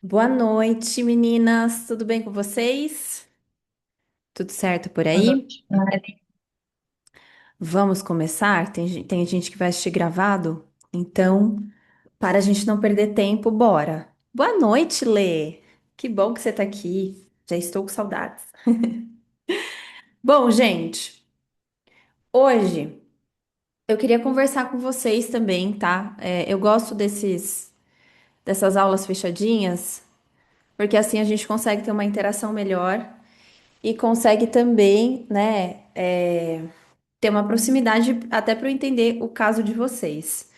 Boa noite, meninas. Tudo bem com vocês? Tudo certo por Boa aí? noite. Vamos começar? Tem gente que vai assistir gravado, então, para a gente não perder tempo, bora. Boa noite, Lê. Que bom que você tá aqui. Já estou com saudades. Bom, gente, hoje eu queria conversar com vocês também, tá? Eu gosto dessas aulas fechadinhas, porque assim a gente consegue ter uma interação melhor e consegue também, né? Ter uma proximidade até para eu entender o caso de vocês.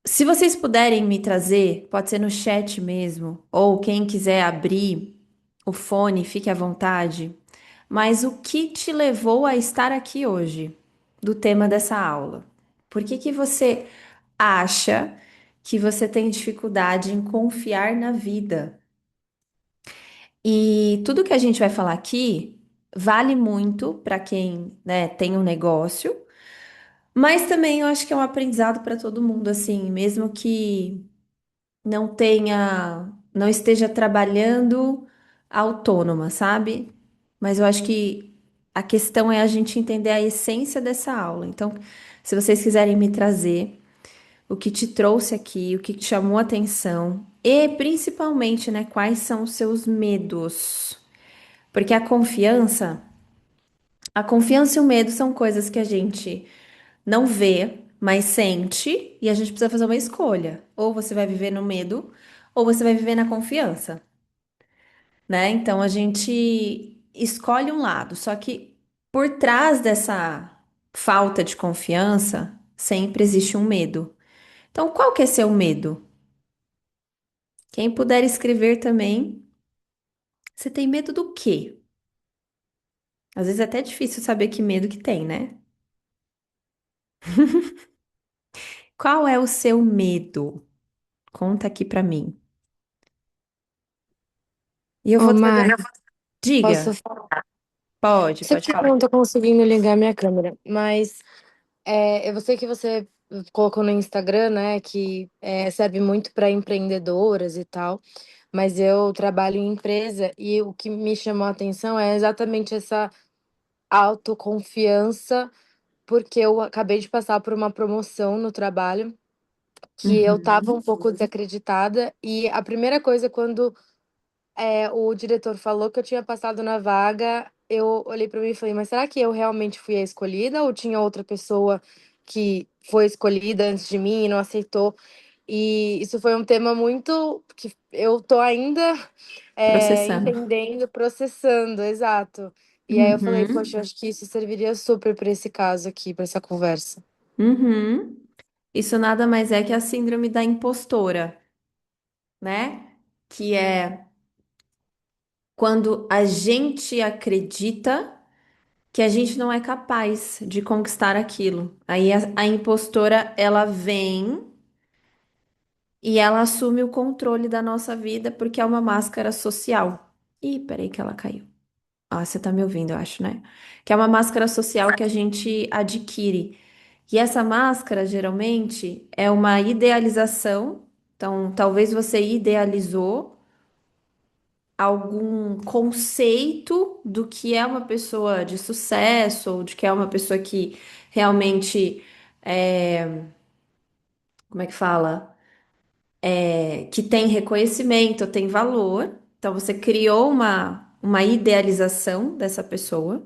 Se vocês puderem me trazer, pode ser no chat mesmo, ou quem quiser abrir o fone, fique à vontade. Mas o que te levou a estar aqui hoje, do tema dessa aula? Por que que você acha que você tem dificuldade em confiar na vida? E tudo que a gente vai falar aqui vale muito para quem, né, tem um negócio. Mas também eu acho que é um aprendizado para todo mundo, assim, mesmo que não esteja trabalhando autônoma, sabe? Mas eu acho que a questão é a gente entender a essência dessa aula. Então, se vocês quiserem me trazer o que te trouxe aqui, o que te chamou a atenção e principalmente, né, quais são os seus medos? Porque a confiança e o medo são coisas que a gente não vê, mas sente, e a gente precisa fazer uma escolha. Ou você vai viver no medo, ou você vai viver na confiança, né? Então a gente escolhe um lado, só que por trás dessa falta de confiança, sempre existe um medo. Então, qual que é seu medo? Quem puder escrever também, você tem medo do quê? Às vezes é até difícil saber que medo que tem, né? Qual é o seu medo? Conta aqui pra mim. E eu Ô, vou trazer. Mari, posso Diga. falar? Sei Pode que eu falar. não tô conseguindo ligar minha câmera, mas eu sei que você colocou no Instagram, né, que serve muito para empreendedoras e tal, mas eu trabalho em empresa e o que me chamou a atenção é exatamente essa autoconfiança, porque eu acabei de passar por uma promoção no trabalho que eu tava um Uhum. pouco desacreditada e a primeira coisa quando o diretor falou que eu tinha passado na vaga, eu olhei pra mim e falei: "Mas será que eu realmente fui a escolhida ou tinha outra pessoa que foi escolhida antes de mim e não aceitou?". E isso foi um tema muito que eu tô ainda, Processando. entendendo, processando, exato. E aí eu falei: "Poxa, eu Uhum. acho que isso serviria super pra esse caso aqui, pra essa conversa". Uhum. Isso nada mais é que a síndrome da impostora, né? Que é quando a gente acredita que a gente não é capaz de conquistar aquilo. Aí a impostora, ela vem e ela assume o controle da nossa vida porque é uma máscara social. Ih, peraí que ela caiu. Ah, você tá me ouvindo, eu acho, né? Que é uma máscara social que a gente adquire. E essa máscara, geralmente, é uma idealização. Então, talvez você idealizou algum conceito do que é uma pessoa de sucesso, ou de que é uma pessoa que realmente, como é que fala? Que tem reconhecimento, tem valor. Então, você criou uma idealização dessa pessoa.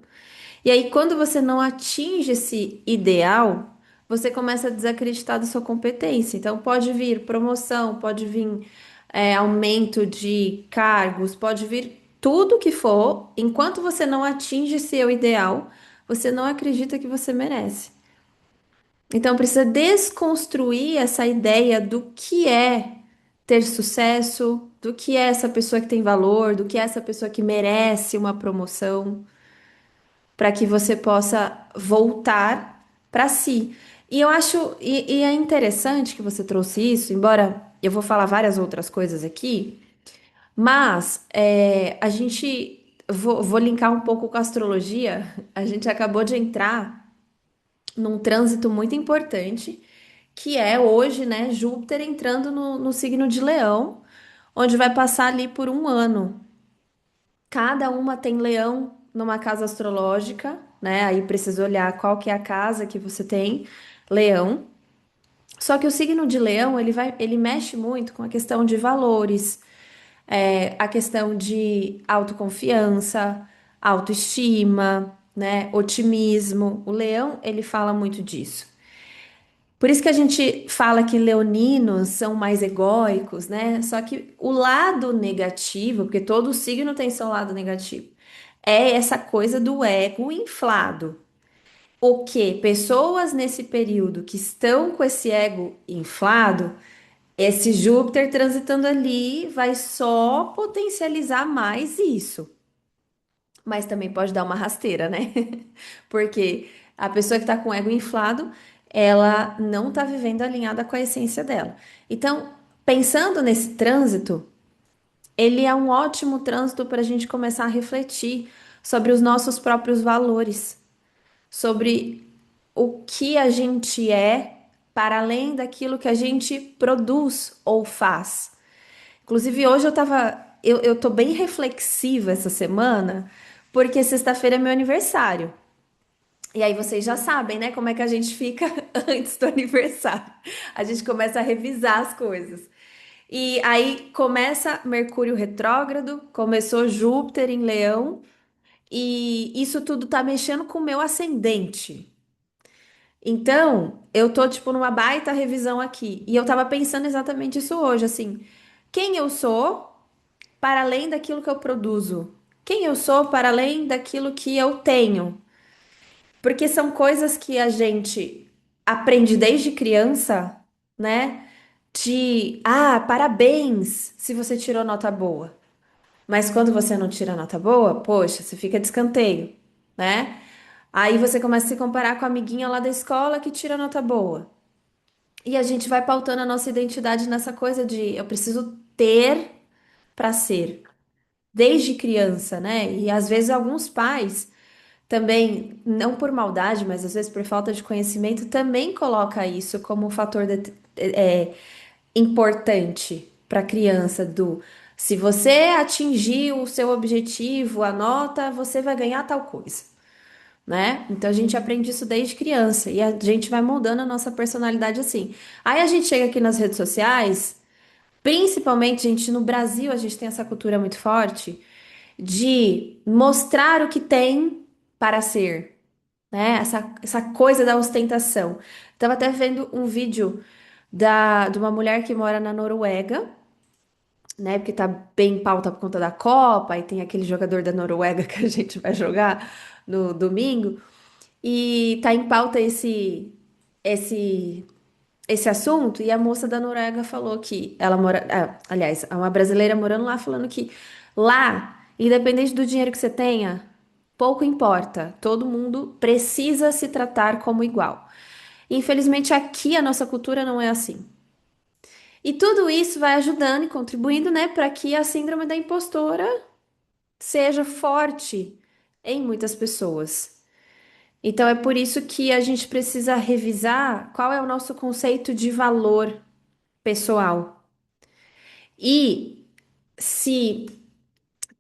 E aí, quando você não atinge esse ideal, você começa a desacreditar da sua competência. Então, pode vir promoção, pode vir aumento de cargos, pode vir tudo que for. Enquanto você não atinge seu ideal, você não acredita que você merece. Então, precisa desconstruir essa ideia do que é ter sucesso, do que é essa pessoa que tem valor, do que é essa pessoa que merece uma promoção para que você possa voltar para si. E eu acho, e é interessante que você trouxe isso, embora eu vou falar várias outras coisas aqui, mas vou linkar um pouco com a astrologia. A gente acabou de entrar num trânsito muito importante, que é hoje, né, Júpiter entrando no signo de Leão, onde vai passar ali por um ano. Cada uma tem leão numa casa astrológica, né? Aí precisa olhar qual que é a casa que você tem, leão. Só que o signo de leão, ele mexe muito com a questão de valores, a questão de autoconfiança, autoestima, né? Otimismo. O leão, ele fala muito disso. Por isso que a gente fala que leoninos são mais egóicos, né? Só que o lado negativo, porque todo signo tem seu lado negativo, é essa coisa do ego inflado. O que pessoas nesse período que estão com esse ego inflado, esse Júpiter transitando ali vai só potencializar mais isso. Mas também pode dar uma rasteira, né? Porque a pessoa que está com o ego inflado, ela não está vivendo alinhada com a essência dela. Então, pensando nesse trânsito, ele é um ótimo trânsito para a gente começar a refletir sobre os nossos próprios valores, sobre o que a gente é para além daquilo que a gente produz ou faz. Inclusive, hoje eu tô bem reflexiva essa semana, porque sexta-feira é meu aniversário. E aí vocês já sabem, né, como é que a gente fica antes do aniversário. A gente começa a revisar as coisas. E aí começa Mercúrio retrógrado, começou Júpiter em Leão, e isso tudo tá mexendo com o meu ascendente. Então, eu tô tipo numa baita revisão aqui, e eu tava pensando exatamente isso hoje, assim, quem eu sou para além daquilo que eu produzo? Quem eu sou para além daquilo que eu tenho? Porque são coisas que a gente aprende desde criança, né? Parabéns se você tirou nota boa. Mas quando você não tira nota boa, poxa, você fica de escanteio, né? Aí você começa a se comparar com a amiguinha lá da escola que tira nota boa. E a gente vai pautando a nossa identidade nessa coisa de eu preciso ter para ser, desde criança, né? E às vezes alguns pais também, não por maldade, mas às vezes por falta de conhecimento, também coloca isso como um fator importante para a criança do se você atingir o seu objetivo, a nota, você vai ganhar tal coisa, né? Então a gente aprende isso desde criança e a gente vai moldando a nossa personalidade assim. Aí a gente chega aqui nas redes sociais, principalmente, gente, no Brasil a gente tem essa cultura muito forte de mostrar o que tem para ser, né? Essa coisa da ostentação. Tava até vendo um vídeo de uma mulher que mora na Noruega, né? Porque tá bem em pauta por conta da Copa, e tem aquele jogador da Noruega que a gente vai jogar no domingo, e tá em pauta esse esse assunto, e a moça da Noruega falou que ela mora, aliás, uma brasileira morando lá falando que lá, independente do dinheiro que você tenha, pouco importa, todo mundo precisa se tratar como igual. Infelizmente, aqui a nossa cultura não é assim. E tudo isso vai ajudando e contribuindo, né, para que a síndrome da impostora seja forte em muitas pessoas. Então é por isso que a gente precisa revisar qual é o nosso conceito de valor pessoal. E se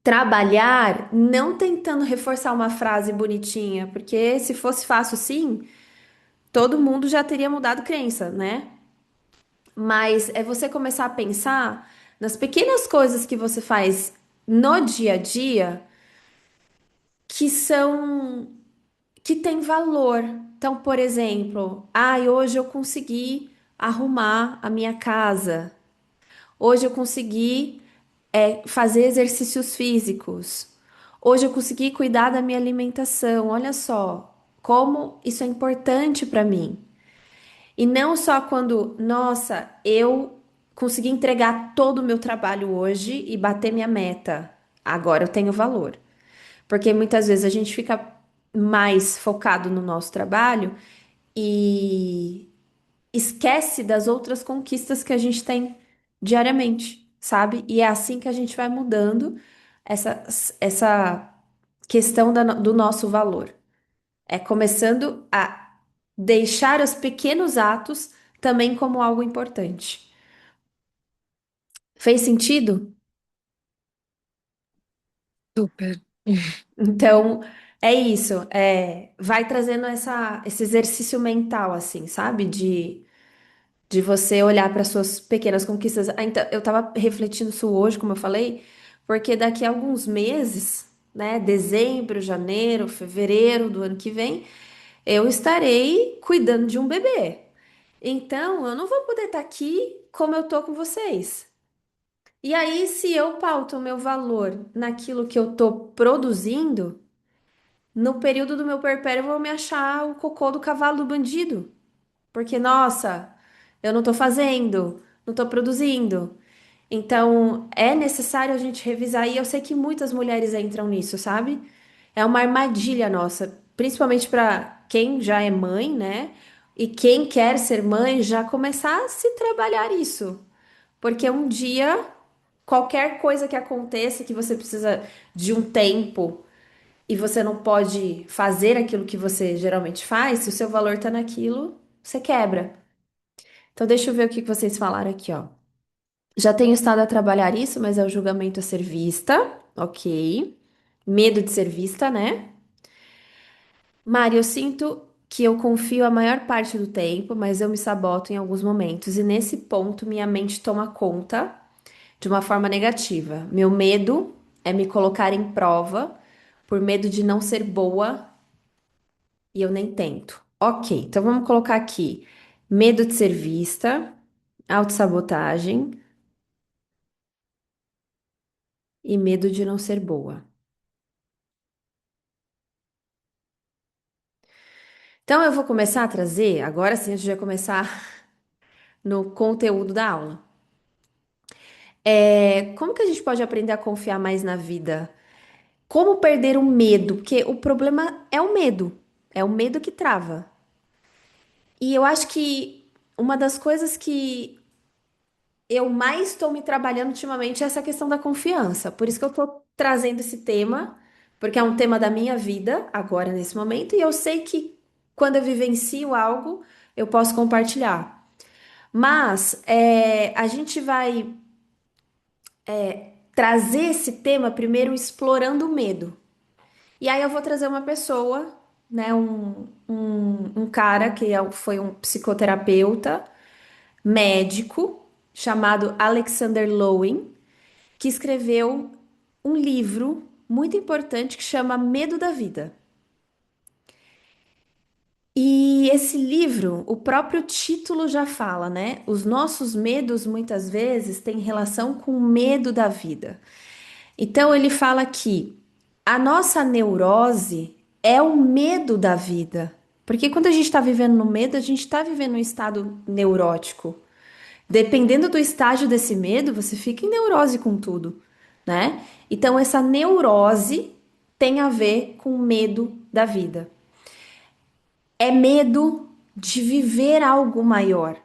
trabalhar não tentando reforçar uma frase bonitinha, porque se fosse fácil sim, todo mundo já teria mudado crença, né? Mas é você começar a pensar nas pequenas coisas que você faz no dia a dia que que tem valor. Então, por exemplo, hoje eu consegui arrumar a minha casa. Hoje eu consegui fazer exercícios físicos. Hoje eu consegui cuidar da minha alimentação. Olha só como isso é importante para mim. E não só quando, nossa, eu consegui entregar todo o meu trabalho hoje e bater minha meta. Agora eu tenho valor. Porque muitas vezes a gente fica mais focado no nosso trabalho e esquece das outras conquistas que a gente tem diariamente, sabe? E é assim que a gente vai mudando essa, essa questão do nosso valor. É começando a deixar os pequenos atos também como algo importante. Fez sentido? Super. Então, é isso. Vai trazendo esse exercício mental, assim, sabe? De você olhar para suas pequenas conquistas. Então, eu estava refletindo isso hoje, como eu falei, porque daqui a alguns meses, né? Dezembro, janeiro, fevereiro do ano que vem, eu estarei cuidando de um bebê. Então, eu não vou poder estar aqui como eu tô com vocês. E aí, se eu pauto o meu valor naquilo que eu tô produzindo, no período do meu puerpério, eu vou me achar o cocô do cavalo do bandido. Porque, nossa, eu não tô fazendo, não tô produzindo. Então, é necessário a gente revisar. E eu sei que muitas mulheres entram nisso, sabe? É uma armadilha nossa, principalmente para quem já é mãe, né? E quem quer ser mãe já começar a se trabalhar isso. Porque um dia, qualquer coisa que aconteça, que você precisa de um tempo e você não pode fazer aquilo que você geralmente faz, se o seu valor tá naquilo, você quebra. Então, deixa eu ver o que que vocês falaram aqui, ó. Já tenho estado a trabalhar isso, mas é o julgamento a ser vista, ok. Medo de ser vista, né? Mari, eu sinto que eu confio a maior parte do tempo, mas eu me saboto em alguns momentos, e nesse ponto minha mente toma conta de uma forma negativa. Meu medo é me colocar em prova por medo de não ser boa e eu nem tento. Ok, então vamos colocar aqui: medo de ser vista, autossabotagem e medo de não ser boa. Então eu vou começar a trazer, agora sim a gente vai começar no conteúdo da aula. Como que a gente pode aprender a confiar mais na vida? Como perder o medo? Porque o problema é o medo que trava. E eu acho que uma das coisas que eu mais estou me trabalhando ultimamente é essa questão da confiança. Por isso que eu estou trazendo esse tema, porque é um tema da minha vida, agora nesse momento, e eu sei que quando eu vivencio algo, eu posso compartilhar. Mas a gente vai trazer esse tema primeiro explorando o medo. E aí eu vou trazer uma pessoa, né, um cara que foi um psicoterapeuta, médico, chamado Alexander Lowen, que escreveu um livro muito importante que chama Medo da Vida. E esse livro, o próprio título já fala, né? Os nossos medos muitas vezes têm relação com o medo da vida. Então ele fala que a nossa neurose é o medo da vida. Porque quando a gente está vivendo no medo, a gente está vivendo um estado neurótico. Dependendo do estágio desse medo, você fica em neurose com tudo, né? Então, essa neurose tem a ver com medo da vida. É medo de viver algo maior.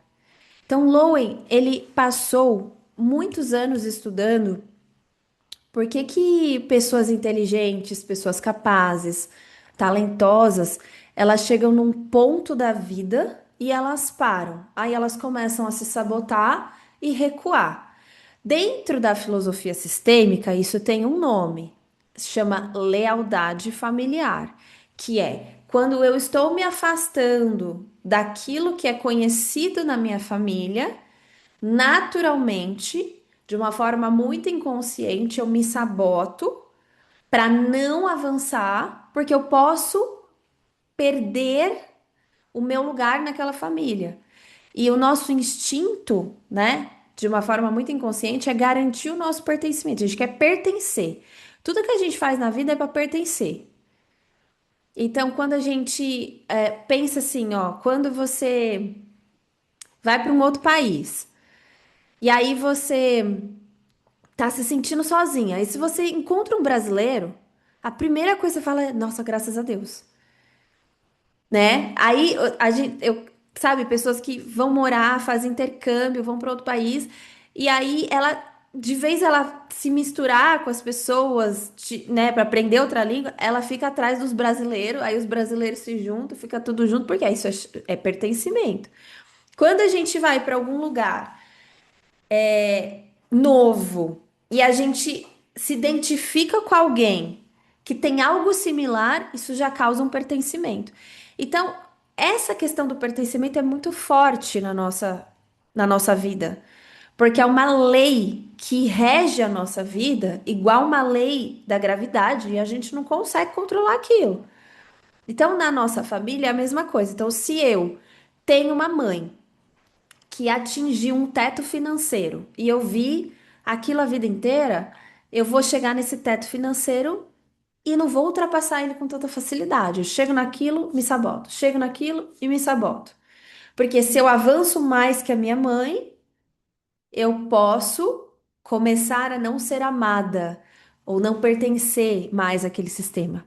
Então, Lowen, ele passou muitos anos estudando por que que pessoas inteligentes, pessoas capazes, talentosas, elas chegam num ponto da vida e elas param. Aí elas começam a se sabotar e recuar. Dentro da filosofia sistêmica, isso tem um nome, se chama lealdade familiar, que é quando eu estou me afastando daquilo que é conhecido na minha família, naturalmente, de uma forma muito inconsciente, eu me saboto para não avançar, porque eu posso perder o meu lugar naquela família. E o nosso instinto, né, de uma forma muito inconsciente, é garantir o nosso pertencimento. A gente quer pertencer. Tudo que a gente faz na vida é para pertencer. Então, quando a gente pensa assim, ó, quando você vai para um outro país e aí você tá se sentindo sozinha, e se você encontra um brasileiro, a primeira coisa que você fala é, nossa, graças a Deus. Né? Aí a gente, sabe, pessoas que vão morar, fazem intercâmbio, vão para outro país, e aí de vez ela se misturar com as pessoas, né, para aprender outra língua, ela fica atrás dos brasileiros, aí os brasileiros se juntam, fica tudo junto, porque isso é pertencimento. Quando a gente vai para algum lugar novo e a gente se identifica com alguém que tem algo similar, isso já causa um pertencimento. Então, essa questão do pertencimento é muito forte na nossa vida, porque é uma lei que rege a nossa vida, igual uma lei da gravidade, e a gente não consegue controlar aquilo. Então, na nossa família é a mesma coisa. Então, se eu tenho uma mãe que atingiu um teto financeiro e eu vi aquilo a vida inteira, eu vou chegar nesse teto financeiro e não vou ultrapassar ele com tanta facilidade. Eu chego naquilo, me saboto. Chego naquilo e me saboto. Porque se eu avanço mais que a minha mãe, eu posso começar a não ser amada ou não pertencer mais àquele sistema.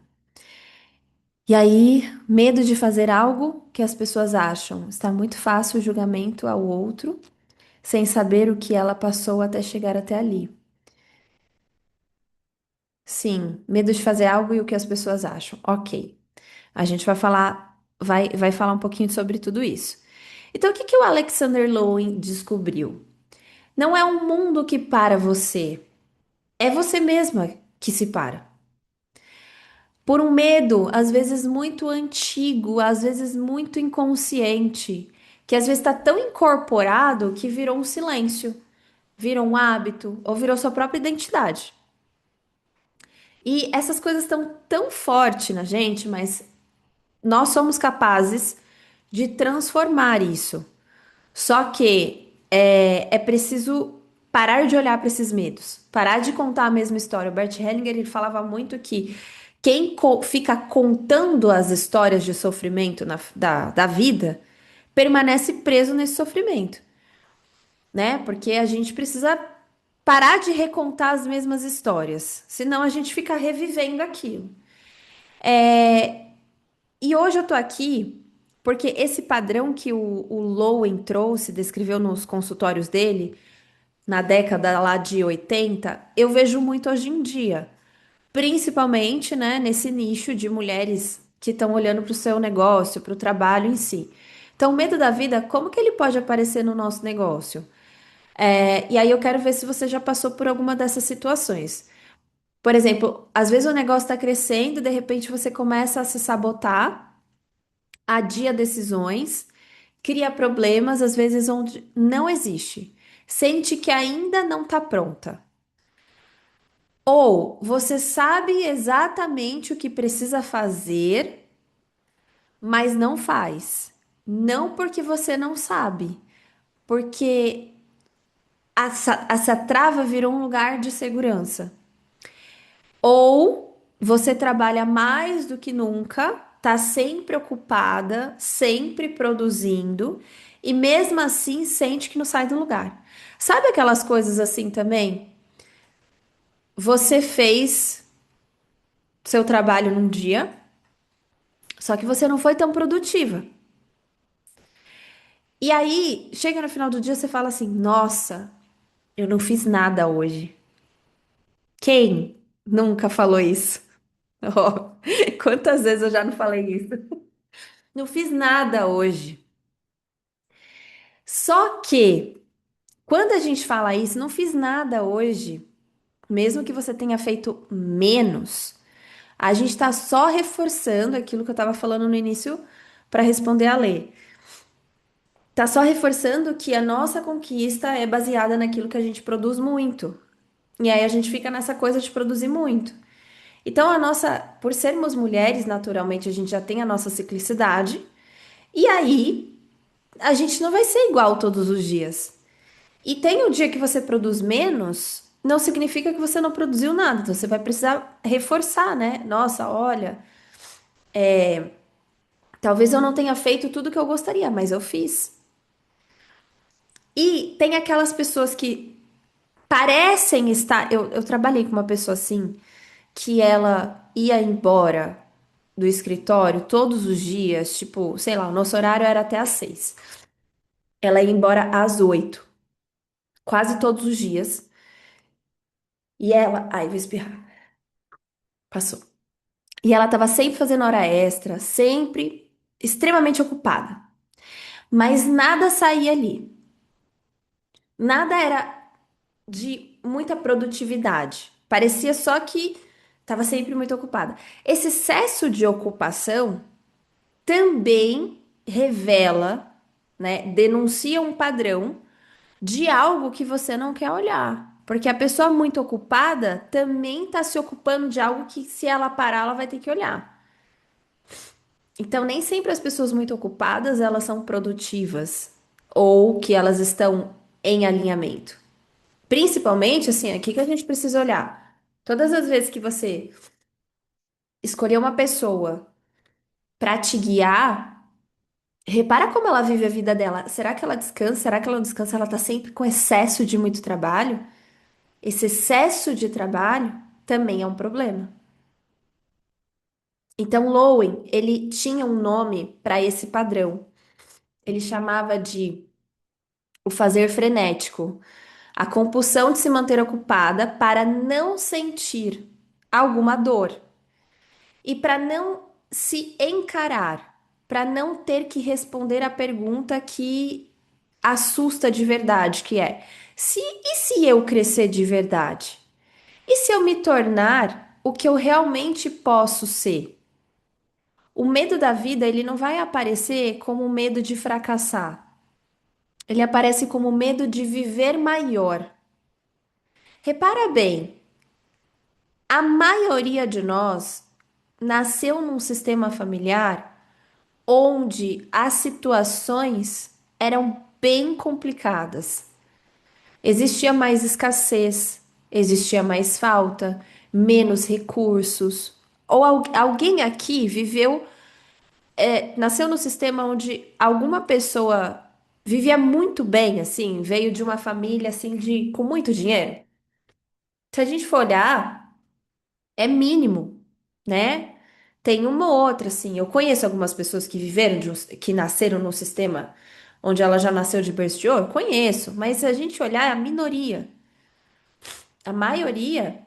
E aí, medo de fazer algo que as pessoas acham. Está muito fácil o julgamento ao outro, sem saber o que ela passou até chegar até ali. Sim, medo de fazer algo e o que as pessoas acham. Ok. A gente vai falar um pouquinho sobre tudo isso. Então, o que que o Alexander Lowen descobriu? Não é um mundo que para você, é você mesma que se para. Por um medo, às vezes muito antigo, às vezes muito inconsciente, que às vezes está tão incorporado que virou um silêncio, virou um hábito ou virou sua própria identidade. E essas coisas estão tão forte na gente, mas nós somos capazes de transformar isso. Só que é preciso parar de olhar para esses medos, parar de contar a mesma história. O Bert Hellinger ele falava muito que quem fica contando as histórias de sofrimento da vida permanece preso nesse sofrimento, né? Porque a gente precisa parar de recontar as mesmas histórias, senão a gente fica revivendo aquilo. E hoje eu tô aqui porque esse padrão que o Lowen trouxe, descreveu nos consultórios dele, na década lá de 80, eu vejo muito hoje em dia. Principalmente, né, nesse nicho de mulheres que estão olhando para o seu negócio, para o trabalho em si. Então, o medo da vida, como que ele pode aparecer no nosso negócio? E aí eu quero ver se você já passou por alguma dessas situações. Por exemplo, às vezes o negócio está crescendo, de repente você começa a se sabotar, adia decisões, cria problemas, às vezes onde não existe. Sente que ainda não está pronta. Ou você sabe exatamente o que precisa fazer, mas não faz. Não porque você não sabe, porque essa trava virou um lugar de segurança. Ou você trabalha mais do que nunca, tá sempre ocupada, sempre produzindo, e mesmo assim sente que não sai do lugar. Sabe aquelas coisas assim também? Você fez seu trabalho num dia, só que você não foi tão produtiva. E aí, chega no final do dia, você fala assim: Nossa, eu não fiz nada hoje. Quem nunca falou isso? Oh, quantas vezes eu já não falei isso? Não fiz nada hoje. Só que, quando a gente fala isso, não fiz nada hoje, mesmo que você tenha feito menos, a gente está só reforçando aquilo que eu estava falando no início para responder a Lê. Tá só reforçando que a nossa conquista é baseada naquilo que a gente produz muito. E aí a gente fica nessa coisa de produzir muito. Então a nossa, por sermos mulheres, naturalmente a gente já tem a nossa ciclicidade. E aí a gente não vai ser igual todos os dias. E tem um dia que você produz menos, não significa que você não produziu nada. Então você vai precisar reforçar, né? Nossa, olha, talvez eu não tenha feito tudo que eu gostaria, mas eu fiz. E tem aquelas pessoas que parecem estar. Eu trabalhei com uma pessoa assim, que ela ia embora do escritório todos os dias, tipo, sei lá, o nosso horário era até às 6. Ela ia embora às 8, quase todos os dias. E ela. Ai, vou espirrar. Passou. E ela tava sempre fazendo hora extra, sempre extremamente ocupada. Mas nada saía ali. Nada era. de muita produtividade. Parecia só que estava sempre muito ocupada. Esse excesso de ocupação também revela, né, denuncia um padrão de algo que você não quer olhar. Porque a pessoa muito ocupada também está se ocupando de algo que, se ela parar, ela vai ter que olhar. Então, nem sempre as pessoas muito ocupadas, elas são produtivas ou que elas estão em alinhamento. Principalmente, assim, aqui que a gente precisa olhar. Todas as vezes que você escolher uma pessoa para te guiar, repara como ela vive a vida dela. Será que ela descansa? Será que ela não descansa? Ela tá sempre com excesso de muito trabalho? Esse excesso de trabalho também é um problema. Então, Lowen, ele tinha um nome para esse padrão. Ele chamava de o fazer frenético, a compulsão de se manter ocupada para não sentir alguma dor e para não se encarar, para não ter que responder a pergunta que assusta de verdade, que é: e se eu crescer de verdade? E se eu me tornar o que eu realmente posso ser? O medo da vida, ele não vai aparecer como medo de fracassar. Ele aparece como medo de viver maior. Repara bem, a maioria de nós nasceu num sistema familiar onde as situações eram bem complicadas. Existia mais escassez, existia mais falta, menos recursos. Ou alguém aqui viveu, nasceu no sistema onde alguma pessoa vivia muito bem, assim, veio de uma família assim de com muito dinheiro. Se a gente for olhar, é mínimo, né? Tem uma ou outra, assim. Eu conheço algumas pessoas que viveram, que nasceram num sistema onde ela já nasceu de berço de ouro, conheço, mas se a gente olhar, é a minoria. A maioria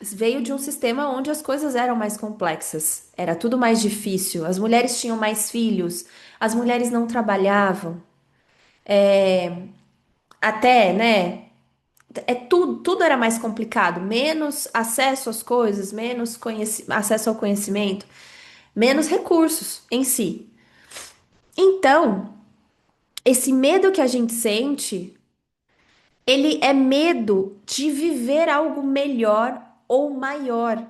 veio de um sistema onde as coisas eram mais complexas, era tudo mais difícil, as mulheres tinham mais filhos, as mulheres não trabalhavam, até, né? Tudo era mais complicado, menos acesso às coisas, menos acesso ao conhecimento, menos recursos em si. Então, esse medo que a gente sente, ele é medo de viver algo melhor ou maior.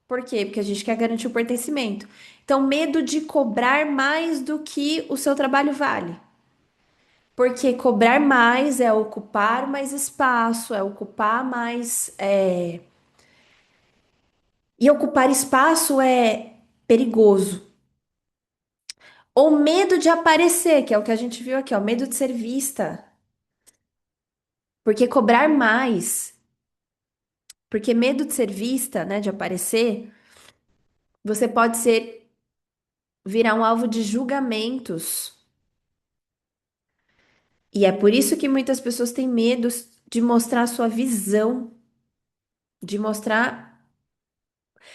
Por quê? Porque a gente quer garantir o pertencimento. Então, medo de cobrar mais do que o seu trabalho vale. Porque cobrar mais é ocupar mais espaço, é ocupar mais. E ocupar espaço é perigoso. Ou medo de aparecer, que é o que a gente viu aqui, ó, medo de ser vista. Porque cobrar mais, porque medo de ser vista, né, de aparecer, você pode virar um alvo de julgamentos. E é por isso que muitas pessoas têm medo de mostrar a sua visão, de mostrar.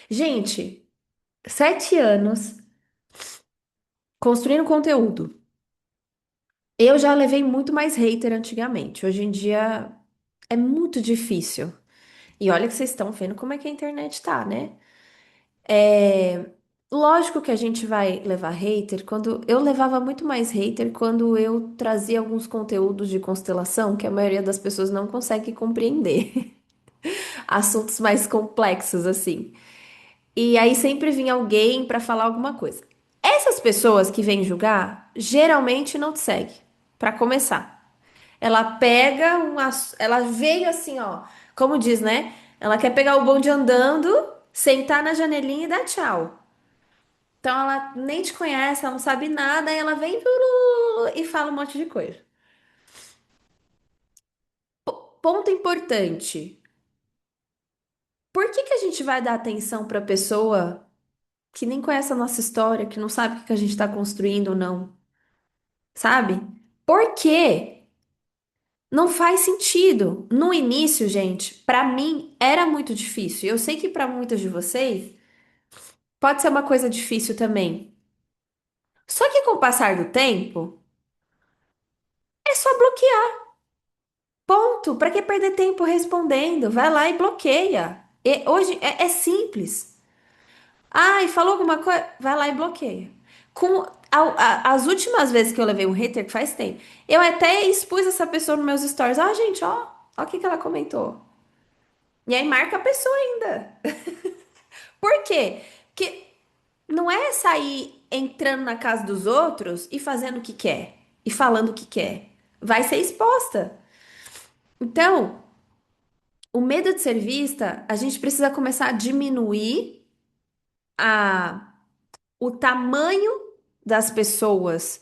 Gente, 7 anos construindo conteúdo. Eu já levei muito mais hater antigamente. Hoje em dia é muito difícil. E olha que vocês estão vendo como é que a internet tá, né? É lógico que a gente vai levar hater quando eu levava muito mais hater quando eu trazia alguns conteúdos de constelação que a maioria das pessoas não consegue compreender. Assuntos mais complexos assim. E aí sempre vinha alguém para falar alguma coisa. Essas pessoas que vêm julgar geralmente não te seguem, para começar. Ela pega ela veio assim, ó, como diz, né? Ela quer pegar o bonde andando, sentar na janelinha e dar tchau. Então ela nem te conhece, ela não sabe nada, aí ela vem e fala um monte de coisa. Ponto importante. Por que que a gente vai dar atenção para pessoa que nem conhece a nossa história, que não sabe o que que a gente está construindo ou não? Sabe? Por quê? Não faz sentido. No início, gente, para mim era muito difícil. Eu sei que para muitas de vocês pode ser uma coisa difícil também. Só que com o passar do tempo, é só bloquear. Ponto. Para que perder tempo respondendo? Vai lá e bloqueia. E hoje é simples. Ai, falou alguma coisa? Vai lá e bloqueia. As últimas vezes que eu levei um hater, que faz tempo, eu até expus essa pessoa nos meus stories. Ó, gente, ó o que que ela comentou. E aí marca a pessoa ainda. Por quê? Porque não é sair entrando na casa dos outros e fazendo o que quer e falando o que quer. Vai ser exposta. Então, o medo de ser vista, a gente precisa começar a diminuir a, o tamanho das pessoas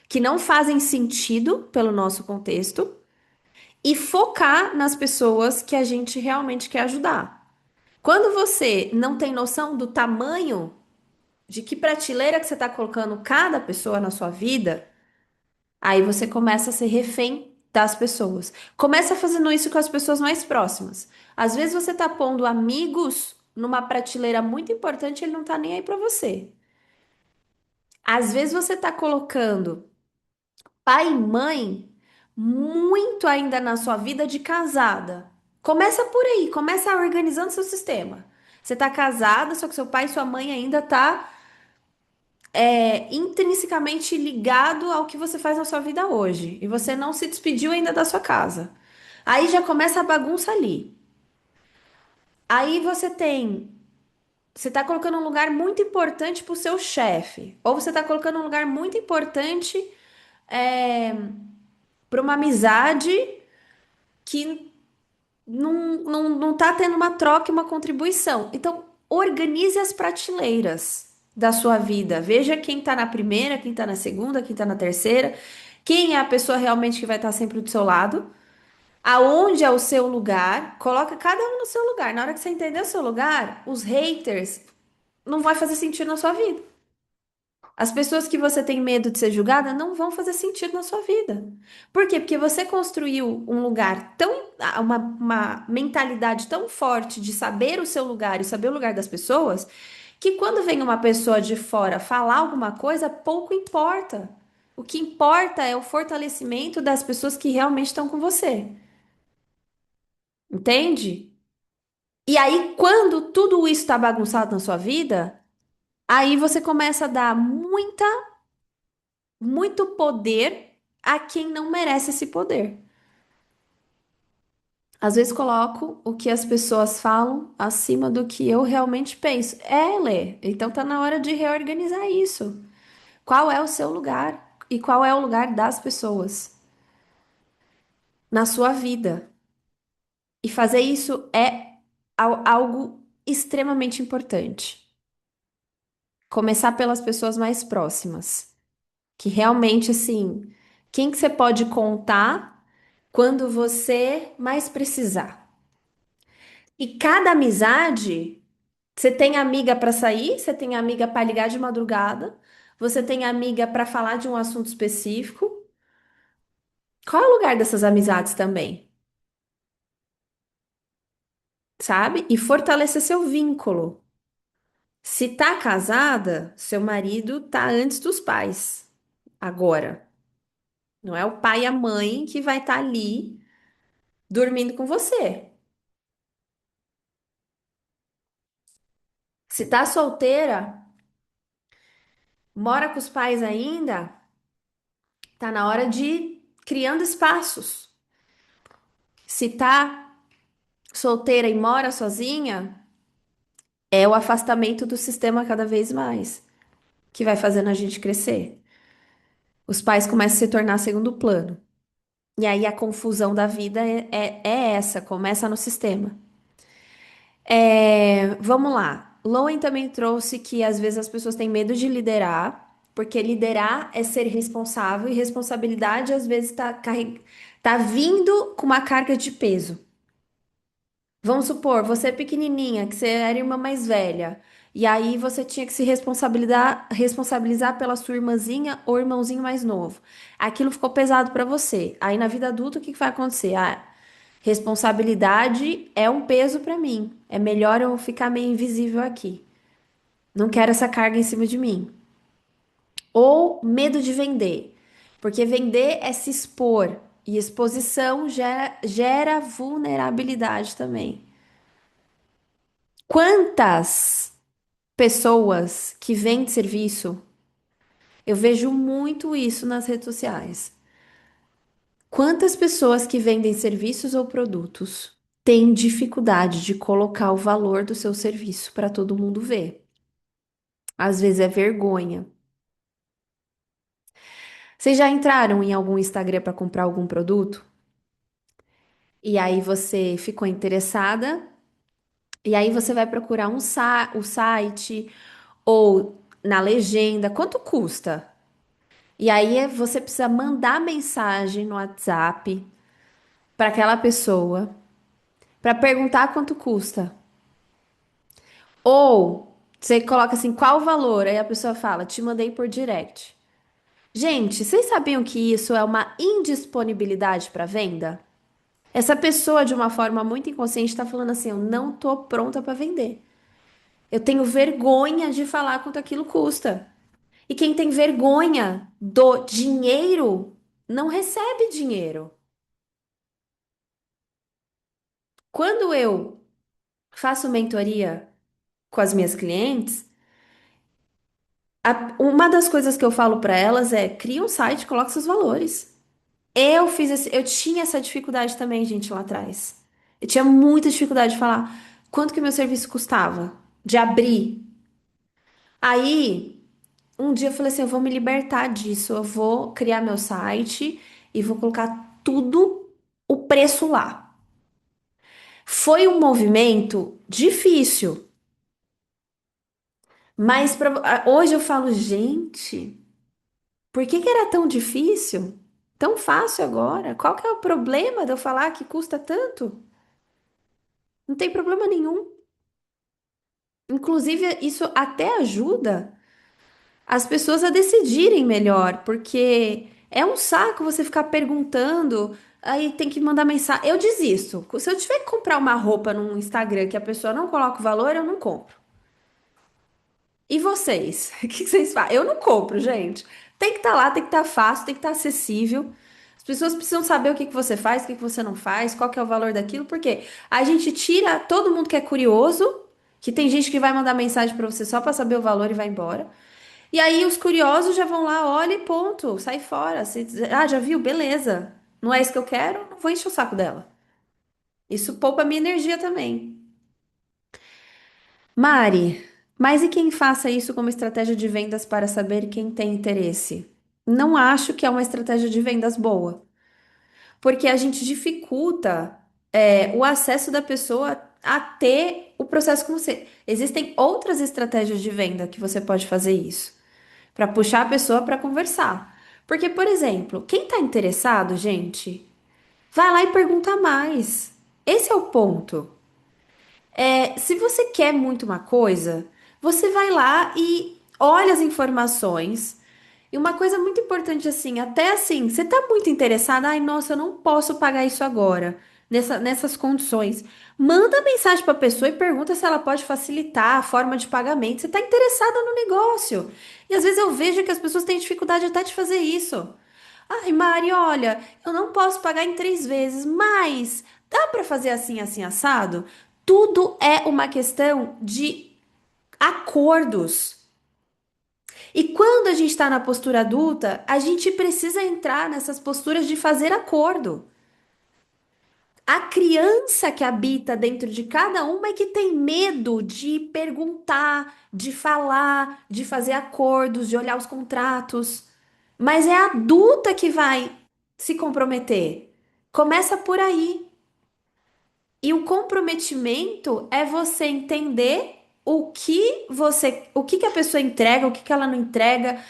que não fazem sentido pelo nosso contexto e focar nas pessoas que a gente realmente quer ajudar. Quando você não tem noção do tamanho de que prateleira que você está colocando cada pessoa na sua vida, aí você começa a ser refém das pessoas. Começa fazendo isso com as pessoas mais próximas. Às vezes você está pondo amigos numa prateleira muito importante, e ele não está nem aí para você. Às vezes você está colocando pai e mãe muito ainda na sua vida de casada. Começa por aí, começa organizando seu sistema. Você tá casada, só que seu pai e sua mãe ainda tá intrinsecamente ligado ao que você faz na sua vida hoje. E você não se despediu ainda da sua casa. Aí já começa a bagunça ali. Aí você tá colocando um lugar muito importante pro seu chefe. Ou você tá colocando um lugar muito importante para uma amizade que não tá tendo uma troca e uma contribuição. Então, organize as prateleiras da sua vida. Veja quem tá na primeira, quem tá na segunda, quem tá na terceira, quem é a pessoa realmente que vai estar sempre do seu lado, aonde é o seu lugar, coloca cada um no seu lugar. Na hora que você entender o seu lugar, os haters não vai fazer sentido na sua vida. As pessoas que você tem medo de ser julgada não vão fazer sentido na sua vida. Por quê? Porque você construiu um lugar tão, uma mentalidade tão forte de saber o seu lugar e saber o lugar das pessoas, que quando vem uma pessoa de fora falar alguma coisa, pouco importa. O que importa é o fortalecimento das pessoas que realmente estão com você. Entende? E aí, quando tudo isso está bagunçado na sua vida, aí você começa a dar muito poder a quem não merece esse poder. Às vezes coloco o que as pessoas falam acima do que eu realmente penso. É, Lê, então tá na hora de reorganizar isso. Qual é o seu lugar e qual é o lugar das pessoas na sua vida? E fazer isso é algo extremamente importante. Começar pelas pessoas mais próximas, que realmente assim, quem que você pode contar quando você mais precisar. E cada amizade, você tem amiga para sair, você tem amiga para ligar de madrugada, você tem amiga para falar de um assunto específico. Qual é o lugar dessas amizades também, sabe? E fortalecer seu vínculo. Se tá casada, seu marido tá antes dos pais. Agora, não é o pai e a mãe que vai estar ali dormindo com você. Se tá solteira, mora com os pais ainda, tá na hora de ir criando espaços. Se tá solteira e mora sozinha, é o afastamento do sistema cada vez mais, que vai fazendo a gente crescer. Os pais começam a se tornar segundo plano. E aí a confusão da vida é essa, começa no sistema. Vamos lá. Lowen também trouxe que às vezes as pessoas têm medo de liderar, porque liderar é ser responsável e responsabilidade às vezes tá vindo com uma carga de peso. Vamos supor, você é pequenininha, que você era a irmã mais velha, e aí você tinha que se responsabilizar pela sua irmãzinha ou irmãozinho mais novo. Aquilo ficou pesado pra você. Aí na vida adulta, o que que vai acontecer? Ah, responsabilidade é um peso pra mim. É melhor eu ficar meio invisível aqui. Não quero essa carga em cima de mim. Ou medo de vender, porque vender é se expor. E exposição gera vulnerabilidade também. Quantas pessoas que vendem serviço, eu vejo muito isso nas redes sociais. Quantas pessoas que vendem serviços ou produtos têm dificuldade de colocar o valor do seu serviço para todo mundo ver? Às vezes é vergonha. Vocês já entraram em algum Instagram para comprar algum produto? E aí você ficou interessada? E aí você vai procurar o site ou na legenda, quanto custa? E aí você precisa mandar mensagem no WhatsApp para aquela pessoa para perguntar quanto custa. Ou você coloca assim, qual o valor? Aí a pessoa fala, te mandei por direct. Gente, vocês sabiam que isso é uma indisponibilidade para venda? Essa pessoa, de uma forma muito inconsciente, está falando assim: eu não tô pronta para vender. Eu tenho vergonha de falar quanto aquilo custa. E quem tem vergonha do dinheiro não recebe dinheiro. Quando eu faço mentoria com as minhas clientes, uma das coisas que eu falo para elas é: cria um site, coloque seus valores. Eu tinha essa dificuldade também, gente, lá atrás. Eu tinha muita dificuldade de falar quanto que meu serviço custava, de abrir. Aí, um dia eu falei assim, eu vou me libertar disso, eu vou criar meu site e vou colocar tudo o preço lá. Foi um movimento difícil, mas hoje eu falo, gente, por que que era tão difícil? Tão fácil agora? Qual que é o problema de eu falar que custa tanto? Não tem problema nenhum. Inclusive, isso até ajuda as pessoas a decidirem melhor, porque é um saco você ficar perguntando, aí tem que mandar mensagem. Eu desisto. Se eu tiver que comprar uma roupa num Instagram que a pessoa não coloca o valor, eu não compro. E vocês? O que vocês fazem? Eu não compro, gente. Tem que estar lá, tem que estar fácil, tem que estar acessível. As pessoas precisam saber o que que você faz, o que que você não faz, qual que é o valor daquilo, porque a gente tira todo mundo que é curioso, que tem gente que vai mandar mensagem para você só para saber o valor e vai embora. E aí os curiosos já vão lá, olha e ponto, sai fora. Ah, já viu? Beleza. Não é isso que eu quero? Não vou encher o saco dela. Isso poupa minha energia também. Mari, mas e quem faça isso como estratégia de vendas para saber quem tem interesse? Não acho que é uma estratégia de vendas boa, porque a gente dificulta, o acesso da pessoa a ter o processo com você. Existem outras estratégias de venda que você pode fazer isso, para puxar a pessoa para conversar. Porque, por exemplo, quem está interessado, gente, vai lá e pergunta mais. Esse é o ponto. Se você quer muito uma coisa, você vai lá e olha as informações. E uma coisa muito importante assim, até assim, você tá muito interessada, ai, nossa, eu não posso pagar isso agora, nessas condições. Manda mensagem para a pessoa e pergunta se ela pode facilitar a forma de pagamento. Você tá interessada no negócio. E às vezes eu vejo que as pessoas têm dificuldade até de fazer isso. Ai, Mari, olha, eu não posso pagar em 3 vezes, mas dá para fazer assim, assim, assado? Tudo é uma questão de acordos. E quando a gente está na postura adulta, a gente precisa entrar nessas posturas de fazer acordo. A criança que habita dentro de cada uma é que tem medo de perguntar, de falar, de fazer acordos, de olhar os contratos. Mas é a adulta que vai se comprometer. Começa por aí. E o comprometimento é você entender o que que a pessoa entrega, o que que ela não entrega.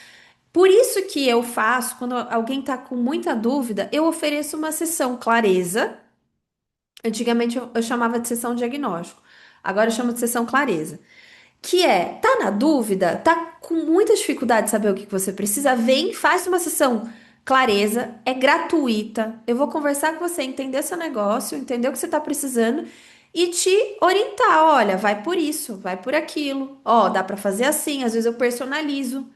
Por isso que eu faço, quando alguém está com muita dúvida, eu ofereço uma sessão clareza. Antigamente eu chamava de sessão diagnóstico. Agora eu chamo de sessão clareza. Que é, tá na dúvida, tá com muita dificuldade de saber o que que você precisa, vem, faz uma sessão clareza, é gratuita. Eu vou conversar com você, entender seu negócio, entender o que você tá precisando e te orientar. Olha, vai por isso, vai por aquilo. Ó, dá pra fazer assim, às vezes eu personalizo.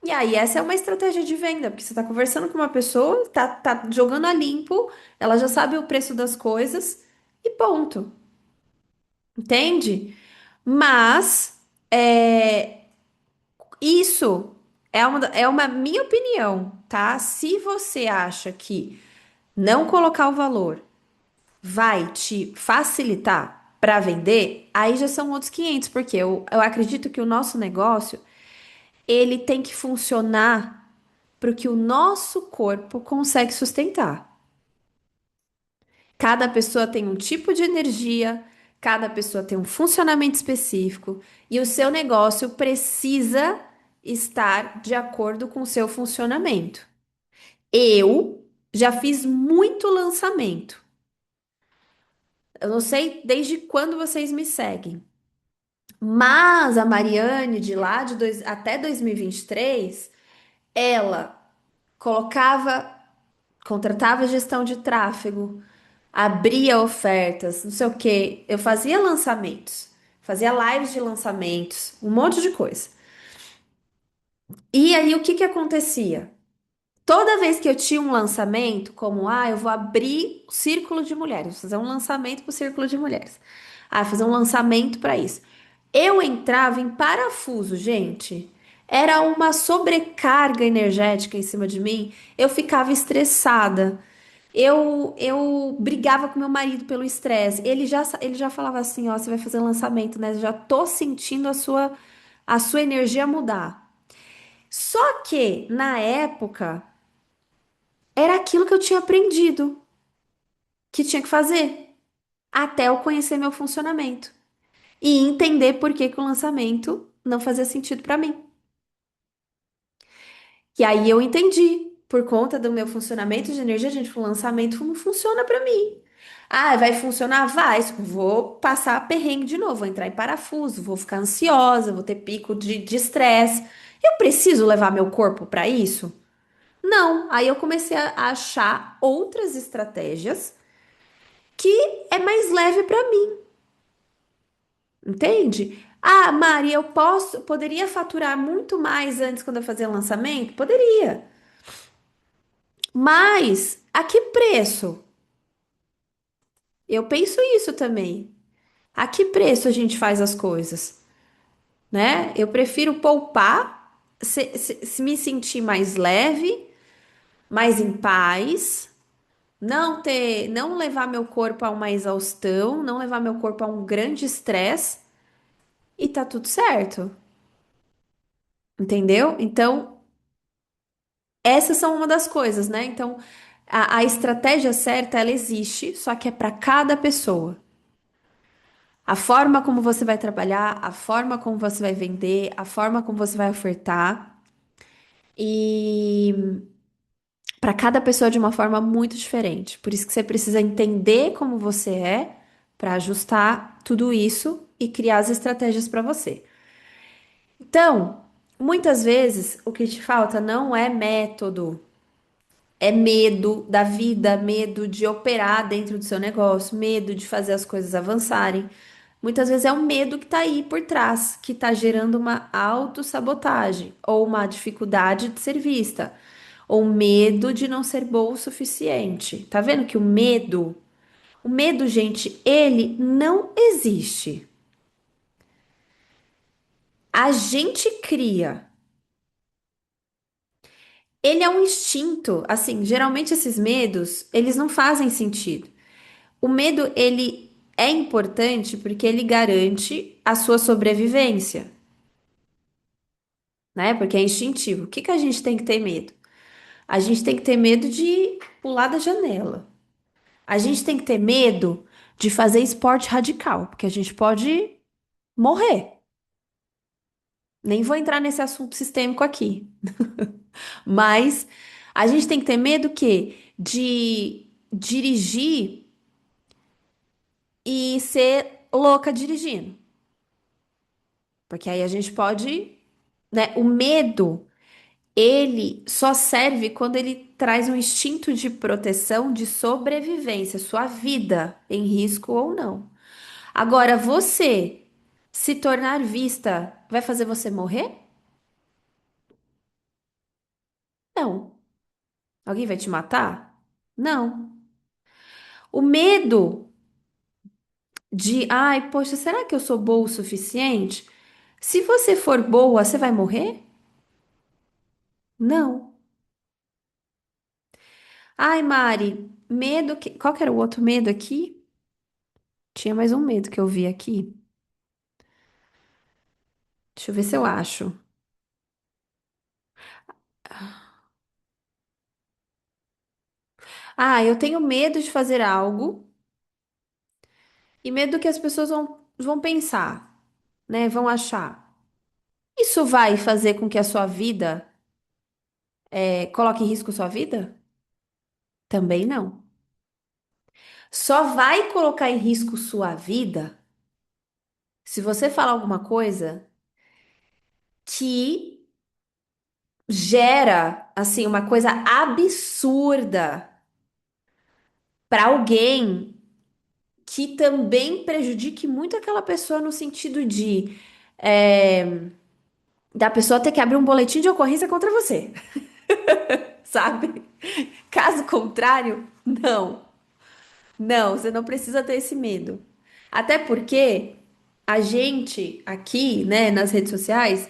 E aí, essa é uma estratégia de venda, porque você está conversando com uma pessoa, tá jogando a limpo, ela já sabe o preço das coisas e ponto. Entende? Mas isso é uma minha opinião, tá? Se você acha que não colocar o valor vai te facilitar para vender, aí já são outros 500, porque eu acredito que o nosso negócio ele tem que funcionar para o que o nosso corpo consegue sustentar. Cada pessoa tem um tipo de energia, cada pessoa tem um funcionamento específico e o seu negócio precisa estar de acordo com o seu funcionamento. Eu já fiz muito lançamento. Eu não sei desde quando vocês me seguem, mas a Mariane de lá até 2023, ela colocava, contratava gestão de tráfego, abria ofertas, não sei o quê. Eu fazia lançamentos, fazia lives de lançamentos, um monte de coisa. E aí o que que acontecia? Toda vez que eu tinha um lançamento, como eu vou abrir o círculo de mulheres, vou fazer um lançamento para o círculo de mulheres. Fazer um lançamento para isso. Eu entrava em parafuso, gente. Era uma sobrecarga energética em cima de mim. Eu ficava estressada. Eu brigava com meu marido pelo estresse. Ele já falava assim, ó, você vai fazer lançamento, né? Já tô sentindo a sua energia mudar. Só que, na época, era aquilo que eu tinha aprendido que tinha que fazer, até eu conhecer meu funcionamento e entender por que que o lançamento não fazia sentido para mim. E aí eu entendi, por conta do meu funcionamento de energia, gente, o lançamento não funciona para mim. Vai funcionar? Vai. Só que eu vou passar perrengue de novo, vou entrar em parafuso, vou ficar ansiosa, vou ter pico de estresse. Eu preciso levar meu corpo para isso? Não. Aí eu comecei a achar outras estratégias que é mais leve para mim, entende? Mari, poderia faturar muito mais antes quando eu fazia lançamento? Poderia. Mas a que preço? Eu penso isso também. A que preço a gente faz as coisas, né? Eu prefiro poupar, se me sentir mais leve, mais em paz, não levar meu corpo a uma exaustão, não levar meu corpo a um grande estresse e tá tudo certo, entendeu? Então, essas são uma das coisas, né? Então, a estratégia certa, ela existe, só que é para cada pessoa. A forma como você vai trabalhar, a forma como você vai vender, a forma como você vai ofertar. E para cada pessoa de uma forma muito diferente. Por isso que você precisa entender como você é para ajustar tudo isso e criar as estratégias para você. Então, muitas vezes o que te falta não é método, é medo da vida, medo de operar dentro do seu negócio, medo de fazer as coisas avançarem. Muitas vezes é um medo que está aí por trás, que está gerando uma autossabotagem ou uma dificuldade de ser vista, ou medo de não ser bom o suficiente. Tá vendo que o medo, gente, ele não existe. A gente cria. Ele é um instinto. Assim, geralmente esses medos, eles não fazem sentido. O medo, ele é importante porque ele garante a sua sobrevivência, né? Porque é instintivo. O que que a gente tem que ter medo? A gente tem que ter medo de pular da janela. A gente tem que ter medo de fazer esporte radical, porque a gente pode morrer. Nem vou entrar nesse assunto sistêmico aqui, mas a gente tem que ter medo que de dirigir e ser louca dirigindo, porque aí a gente pode, né? O medo, ele só serve quando ele traz um instinto de proteção, de sobrevivência, sua vida em risco ou não. Agora, você se tornar vista vai fazer você morrer? Não. Alguém vai te matar? Não. O medo de, ai, poxa, será que eu sou boa o suficiente? Se você for boa, você vai morrer? Não. Ai, Mari, medo que. Qual que era o outro medo aqui? Tinha mais um medo que eu vi aqui. Deixa eu ver se eu acho. Ah, eu tenho medo de fazer algo e medo que as pessoas vão pensar, né? Vão achar. Isso vai fazer com que a sua vida, coloque em risco sua vida? Também não. Só vai colocar em risco sua vida se você falar alguma coisa que gera, assim, uma coisa absurda para alguém que também prejudique muito aquela pessoa no sentido de da pessoa ter que abrir um boletim de ocorrência contra você, sabe? Caso contrário, não. Não, você não precisa ter esse medo. Até porque a gente aqui, né, nas redes sociais,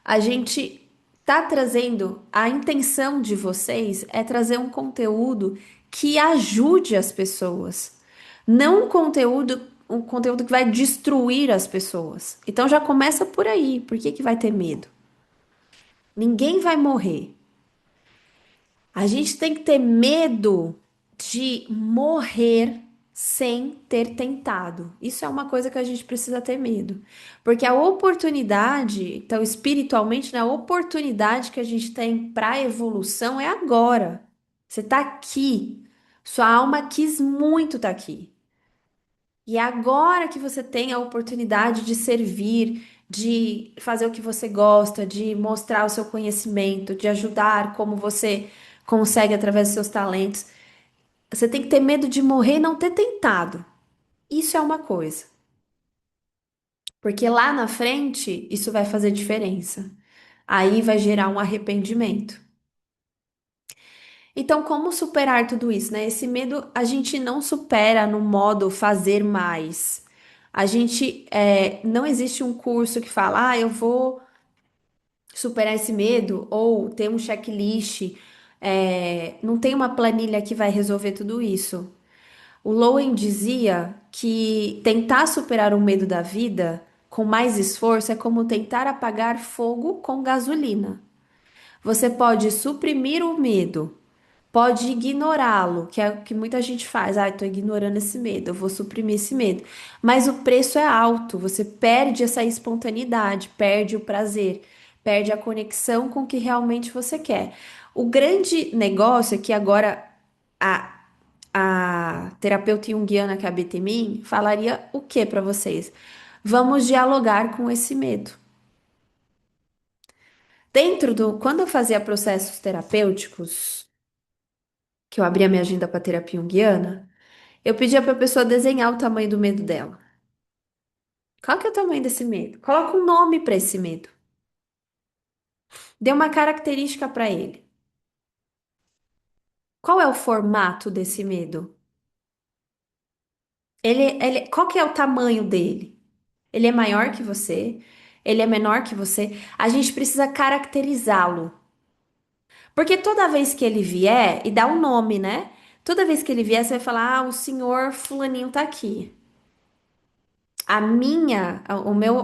a gente tá trazendo, a intenção de vocês é trazer um conteúdo que ajude as pessoas, não um conteúdo que vai destruir as pessoas. Então já começa por aí. Por que que vai ter medo? Ninguém vai morrer. A gente tem que ter medo de morrer sem ter tentado. Isso é uma coisa que a gente precisa ter medo. Porque a oportunidade, então, espiritualmente, né, a oportunidade que a gente tem para evolução é agora. Você tá aqui. Sua alma quis muito estar aqui. E é agora que você tem a oportunidade de servir, de fazer o que você gosta, de mostrar o seu conhecimento, de ajudar como você consegue através dos seus talentos. Você tem que ter medo de morrer e não ter tentado. Isso é uma coisa, porque lá na frente isso vai fazer diferença. Aí vai gerar um arrependimento. Então, como superar tudo isso, né? Esse medo a gente não supera no modo fazer mais. A gente, não existe um curso que fala, eu vou superar esse medo, ou ter um checklist, não tem uma planilha que vai resolver tudo isso. O Lowen dizia que tentar superar o medo da vida com mais esforço é como tentar apagar fogo com gasolina. Você pode suprimir o medo, pode ignorá-lo, que é o que muita gente faz. Ah, estou ignorando esse medo, eu vou suprimir esse medo. Mas o preço é alto, você perde essa espontaneidade, perde o prazer, perde a conexão com o que realmente você quer. O grande negócio é que agora a, a terapeuta junguiana que habita em mim falaria o que para vocês? Vamos dialogar com esse medo. Quando eu fazia processos terapêuticos, que eu abria minha agenda para terapia junguiana, eu pedia para a pessoa desenhar o tamanho do medo dela. Qual que é o tamanho desse medo? Coloca um nome para esse medo. Dê uma característica para ele. Qual é o formato desse medo? Qual que é o tamanho dele? Ele é maior que você? Ele é menor que você? A gente precisa caracterizá-lo. Porque toda vez que ele vier, e dá um nome, né? Toda vez que ele vier, você vai falar: ah, o senhor fulaninho tá aqui.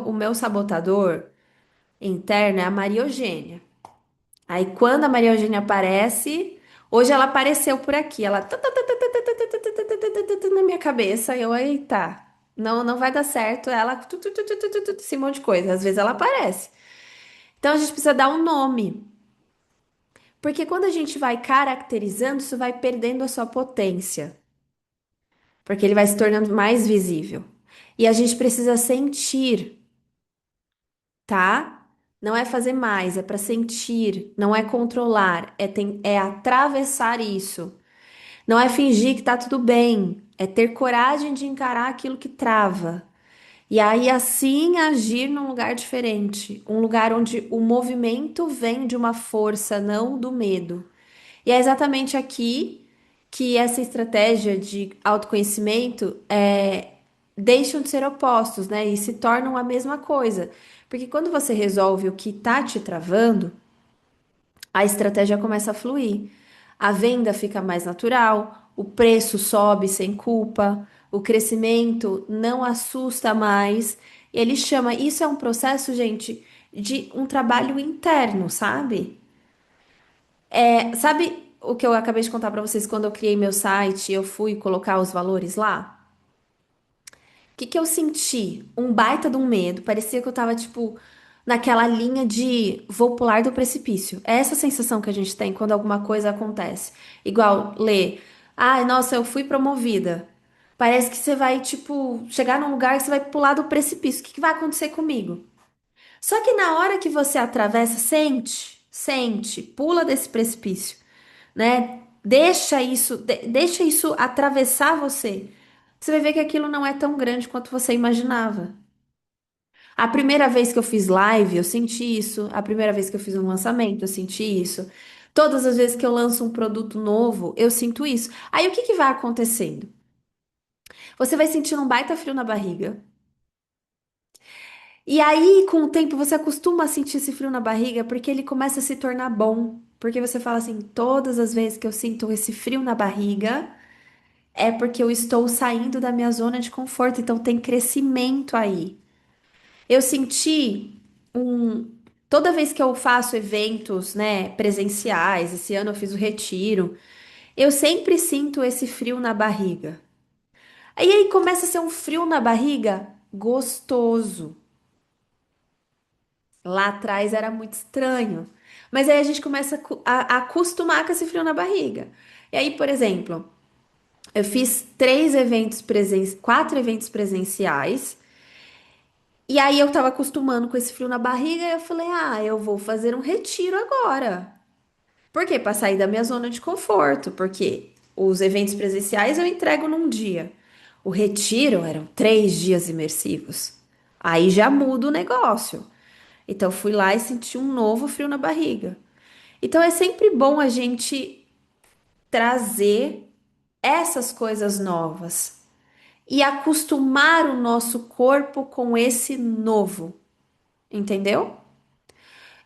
O meu sabotador interno é a Maria Eugênia. Aí quando a Maria Eugênia aparece, hoje ela apareceu por aqui, ela na minha cabeça, eu, eita, não vai dar certo, ela esse monte de coisa, às vezes ela aparece. Então a gente precisa dar um nome, porque quando a gente vai caracterizando, isso vai perdendo a sua potência, porque ele vai se tornando mais visível. E a gente precisa sentir, tá? Não é fazer mais, é para sentir, não é controlar, é atravessar isso. Não é fingir que tá tudo bem, é ter coragem de encarar aquilo que trava. E aí, assim, agir num lugar diferente, um lugar onde o movimento vem de uma força, não do medo. E é exatamente aqui que essa estratégia de autoconhecimento deixam de ser opostos, né? E se tornam a mesma coisa. Porque quando você resolve o que tá te travando, a estratégia começa a fluir. A venda fica mais natural, o preço sobe sem culpa, o crescimento não assusta mais. Ele chama, isso é um processo, gente, de um trabalho interno, sabe? Sabe o que eu acabei de contar para vocês quando eu criei meu site, eu fui colocar os valores lá? O que que eu senti? Um baita de um medo. Parecia que eu tava, tipo, naquela linha de vou pular do precipício. É essa sensação que a gente tem quando alguma coisa acontece. Igual ler. Ai, nossa, eu fui promovida. Parece que você vai, tipo, chegar num lugar que você vai pular do precipício. O que que vai acontecer comigo? Só que na hora que você atravessa, sente, pula desse precipício, né? Deixa isso atravessar você. Você vai ver que aquilo não é tão grande quanto você imaginava. A primeira vez que eu fiz live, eu senti isso. A primeira vez que eu fiz um lançamento, eu senti isso. Todas as vezes que eu lanço um produto novo, eu sinto isso. Aí o que que vai acontecendo? Você vai sentindo um baita frio na barriga. E aí, com o tempo, você acostuma a sentir esse frio na barriga porque ele começa a se tornar bom. Porque você fala assim, todas as vezes que eu sinto esse frio na barriga, é porque eu estou saindo da minha zona de conforto, então tem crescimento aí. Eu senti um. Toda vez que eu faço eventos, né, presenciais, esse ano eu fiz o retiro, eu sempre sinto esse frio na barriga. Aí começa a ser um frio na barriga gostoso. Lá atrás era muito estranho. Mas aí a gente começa a acostumar com esse frio na barriga. E aí, por exemplo, eu fiz 4 eventos presenciais. E aí eu tava acostumando com esse frio na barriga e eu falei, ah, eu vou fazer um retiro agora. Por quê? Pra sair da minha zona de conforto, porque os eventos presenciais eu entrego num dia. O retiro eram 3 dias imersivos. Aí já muda o negócio. Então fui lá e senti um novo frio na barriga. Então é sempre bom a gente trazer essas coisas novas e acostumar o nosso corpo com esse novo, entendeu?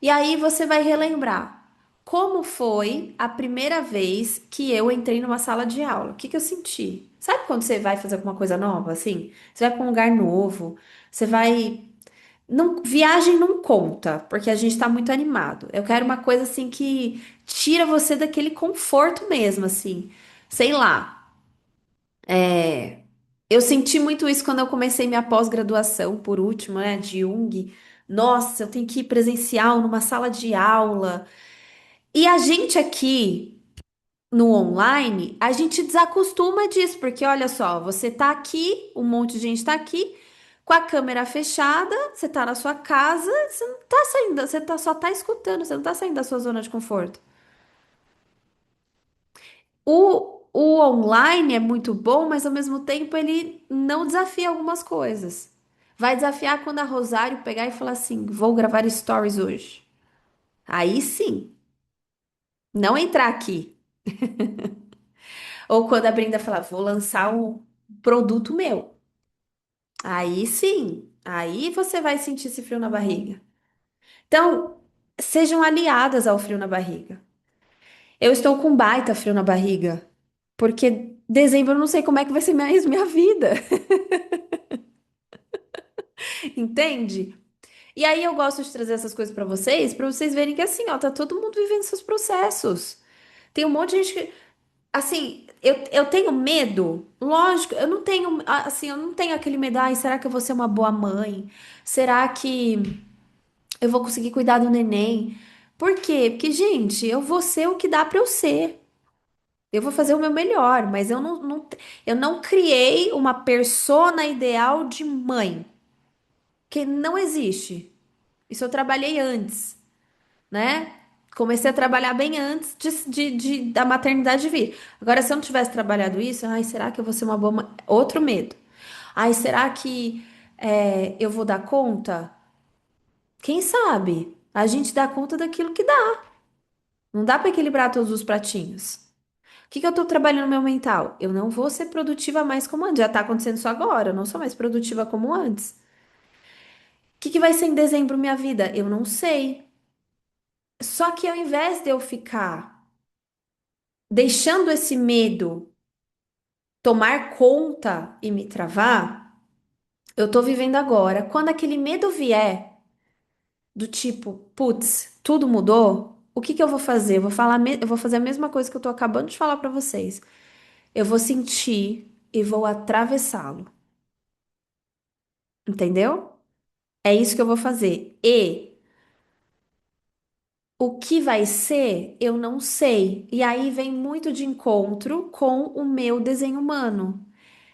E aí você vai relembrar como foi a primeira vez que eu entrei numa sala de aula. O que que eu senti? Sabe quando você vai fazer alguma coisa nova, assim? Você vai para um lugar novo, você vai. Não, viagem não conta, porque a gente tá muito animado. Eu quero uma coisa assim que tira você daquele conforto mesmo, assim. Sei lá. Eu senti muito isso quando eu comecei minha pós-graduação, por último, né, de Jung. Nossa, eu tenho que ir presencial numa sala de aula. E a gente aqui no online, a gente desacostuma disso, porque olha só, você tá aqui, um monte de gente tá aqui, com a câmera fechada, você tá na sua casa, você não tá saindo, só tá escutando, você não tá saindo da sua zona de conforto. O online é muito bom, mas ao mesmo tempo ele não desafia algumas coisas. Vai desafiar quando a Rosário pegar e falar assim: vou gravar stories hoje. Aí sim, não entrar aqui. Ou quando a Brenda falar: vou lançar um produto meu. Aí sim, aí você vai sentir esse frio na barriga. Então, sejam aliadas ao frio na barriga. Eu estou com baita frio na barriga, porque dezembro eu não sei como é que vai ser minha vida, entende? E aí eu gosto de trazer essas coisas pra vocês verem que assim, ó, tá todo mundo vivendo seus processos. Tem um monte de gente que, assim, eu tenho medo, lógico, eu não tenho, assim, eu não tenho aquele medo, ai, será que eu vou ser uma boa mãe? Será que eu vou conseguir cuidar do neném? Por quê? Porque, gente, eu vou ser o que dá pra eu ser. Eu vou fazer o meu melhor, mas eu não criei uma persona ideal de mãe, que não existe. Isso eu trabalhei antes, né? Comecei a trabalhar bem antes da maternidade vir. Agora, se eu não tivesse trabalhado isso, ai, será que eu vou ser uma boa mãe? Outro medo. Ai, será que. eu vou dar conta? Quem sabe? A gente dá conta daquilo que dá. Não dá para equilibrar todos os pratinhos. O que que eu tô trabalhando no meu mental? Eu não vou ser produtiva mais como antes. Já tá acontecendo isso agora. Eu não sou mais produtiva como antes. O que que vai ser em dezembro minha vida? Eu não sei. Só que ao invés de eu ficar deixando esse medo tomar conta e me travar, eu tô vivendo agora. Quando aquele medo vier, do tipo, putz, tudo mudou, o que que eu vou fazer? Eu vou eu vou fazer a mesma coisa que eu tô acabando de falar pra vocês. Eu vou sentir e vou atravessá-lo. Entendeu? É isso que eu vou fazer. E o que vai ser, eu não sei. E aí vem muito de encontro com o meu desenho humano.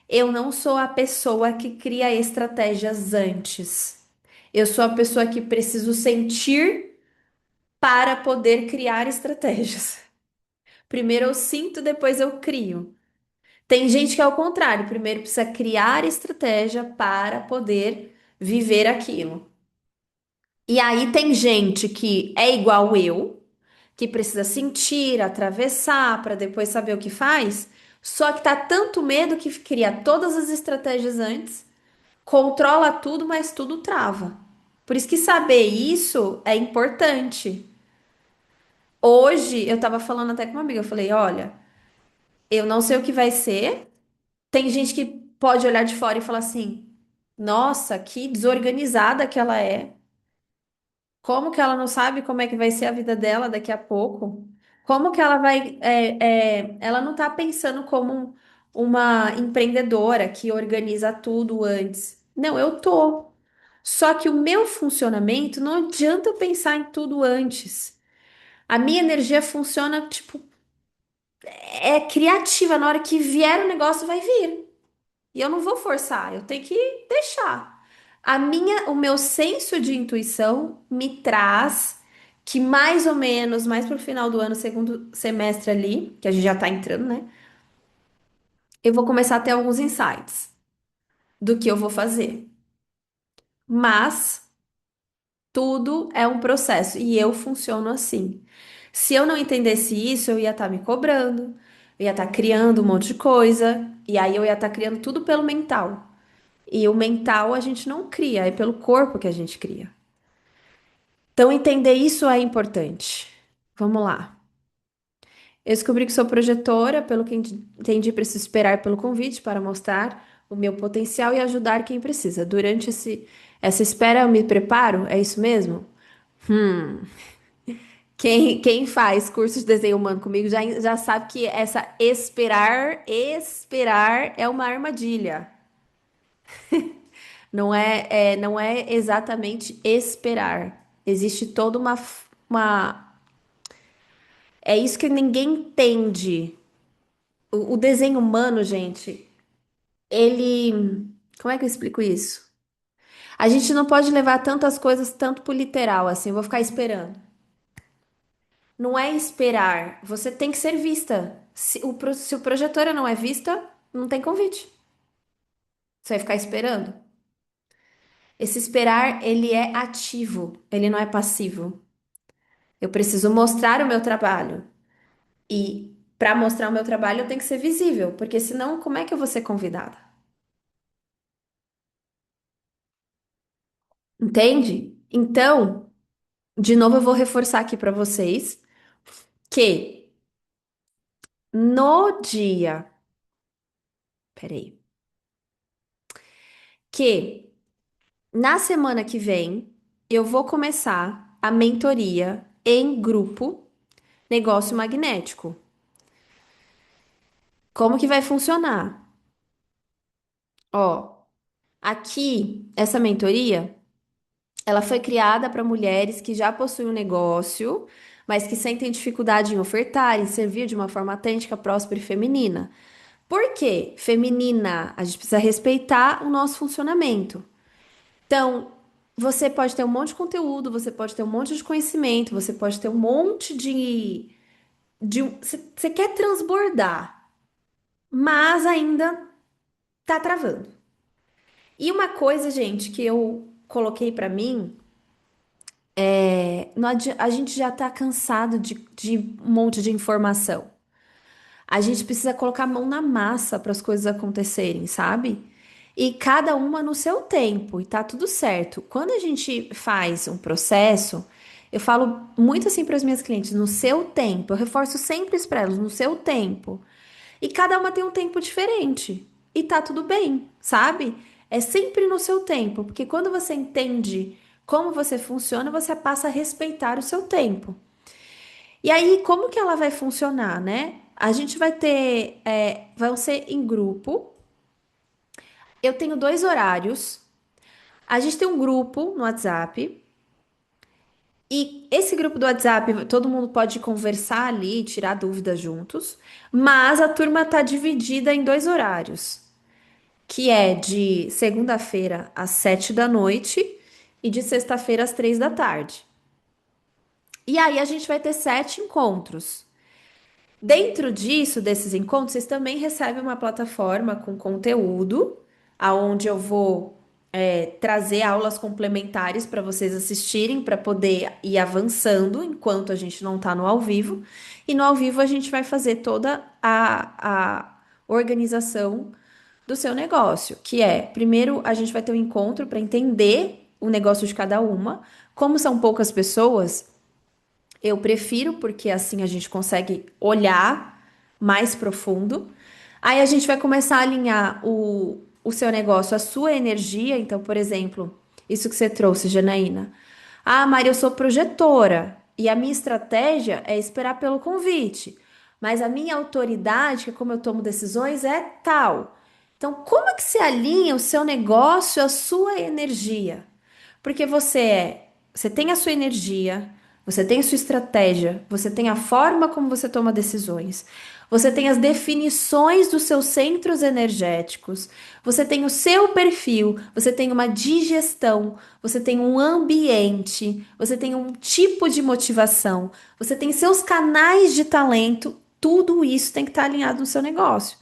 Eu não sou a pessoa que cria estratégias antes. Eu sou a pessoa que preciso sentir para poder criar estratégias. Primeiro eu sinto, depois eu crio. Tem gente que é o contrário, primeiro precisa criar estratégia para poder viver aquilo. E aí tem gente que é igual eu, que precisa sentir, atravessar para depois saber o que faz, só que tá tanto medo que cria todas as estratégias antes, controla tudo, mas tudo trava. Por isso que saber isso é importante. Hoje eu tava falando até com uma amiga, eu falei, olha, eu não sei o que vai ser. Tem gente que pode olhar de fora e falar assim: nossa, que desorganizada que ela é. Como que ela não sabe como é que vai ser a vida dela daqui a pouco? Como que ela vai. Ela não tá pensando como uma empreendedora que organiza tudo antes. Não, eu tô. Só que o meu funcionamento não adianta eu pensar em tudo antes. A minha energia funciona, tipo, é criativa. Na hora que vier o negócio, vai vir. E eu não vou forçar, eu tenho que deixar. O meu senso de intuição me traz que mais ou menos, mais pro final do ano, segundo semestre ali, que a gente já tá entrando, né? Eu vou começar a ter alguns insights do que eu vou fazer. Mas tudo é um processo e eu funciono assim. Se eu não entendesse isso, eu ia estar me cobrando, eu ia estar criando um monte de coisa, e aí eu ia estar criando tudo pelo mental. E o mental a gente não cria, é pelo corpo que a gente cria. Então, entender isso é importante. Vamos lá. Eu descobri que sou projetora, pelo que entendi, preciso esperar pelo convite para mostrar o meu potencial e ajudar quem precisa. Durante essa espera, eu me preparo? É isso mesmo? Hum. Quem faz curso de desenho humano comigo já sabe que essa esperar é uma armadilha. Não é exatamente esperar. Existe toda uma. É isso que ninguém entende. O desenho humano, gente, ele. Como é que eu explico isso? A gente não pode levar tantas coisas tanto pro literal, assim, eu vou ficar esperando. Não é esperar, você tem que ser vista. Se o projetora não é vista, não tem convite. Você vai ficar esperando. Esse esperar, ele é ativo, ele não é passivo. Eu preciso mostrar o meu trabalho. E para mostrar o meu trabalho, eu tenho que ser visível, porque senão, como é que eu vou ser convidada? Entende? Então, de novo, eu vou reforçar aqui para vocês que no dia, peraí, que na semana que vem eu vou começar a mentoria em grupo Negócio Magnético. Como que vai funcionar? Ó, aqui, essa mentoria. Ela foi criada para mulheres que já possuem um negócio, mas que sentem dificuldade em ofertar, em servir de uma forma autêntica, próspera e feminina. Por quê? Feminina, a gente precisa respeitar o nosso funcionamento. Então, você pode ter um monte de conteúdo, você pode ter um monte de conhecimento, você pode ter um monte você quer transbordar, mas ainda tá travando. E uma coisa, gente, que eu coloquei pra mim a gente já tá cansado de um monte de informação. A gente precisa colocar a mão na massa para as coisas acontecerem, sabe? E cada uma no seu tempo, e tá tudo certo. Quando a gente faz um processo, eu falo muito assim para as minhas clientes, no seu tempo. Eu reforço sempre isso para elas, no seu tempo. E cada uma tem um tempo diferente. E tá tudo bem, sabe? É sempre no seu tempo, porque quando você entende como você funciona, você passa a respeitar o seu tempo. E aí, como que ela vai funcionar, né? A gente vai ter, vão ser em grupo. Eu tenho dois horários. A gente tem um grupo no WhatsApp. E esse grupo do WhatsApp, todo mundo pode conversar ali, tirar dúvidas juntos. Mas a turma tá dividida em dois horários, que é de segunda-feira às 7 da noite e de sexta-feira às 3 da tarde. E aí a gente vai ter 7 encontros. Dentro disso, desses encontros, vocês também recebem uma plataforma com conteúdo, aonde eu vou trazer aulas complementares para vocês assistirem, para poder ir avançando enquanto a gente não está no ao vivo. E no ao vivo a gente vai fazer toda a organização do seu negócio, que é, primeiro a gente vai ter um encontro para entender o negócio de cada uma. Como são poucas pessoas, eu prefiro, porque assim a gente consegue olhar mais profundo. Aí a gente vai começar a alinhar o seu negócio, a sua energia. Então, por exemplo, isso que você trouxe, Janaína. Ah, Maria, eu sou projetora e a minha estratégia é esperar pelo convite. Mas a minha autoridade, que é como eu tomo decisões, é tal. Então, como é que se alinha o seu negócio, a sua energia? Porque você tem a sua energia, você tem a sua estratégia, você tem a forma como você toma decisões, você tem as definições dos seus centros energéticos, você tem o seu perfil, você tem uma digestão, você tem um ambiente, você tem um tipo de motivação, você tem seus canais de talento, tudo isso tem que estar alinhado no seu negócio.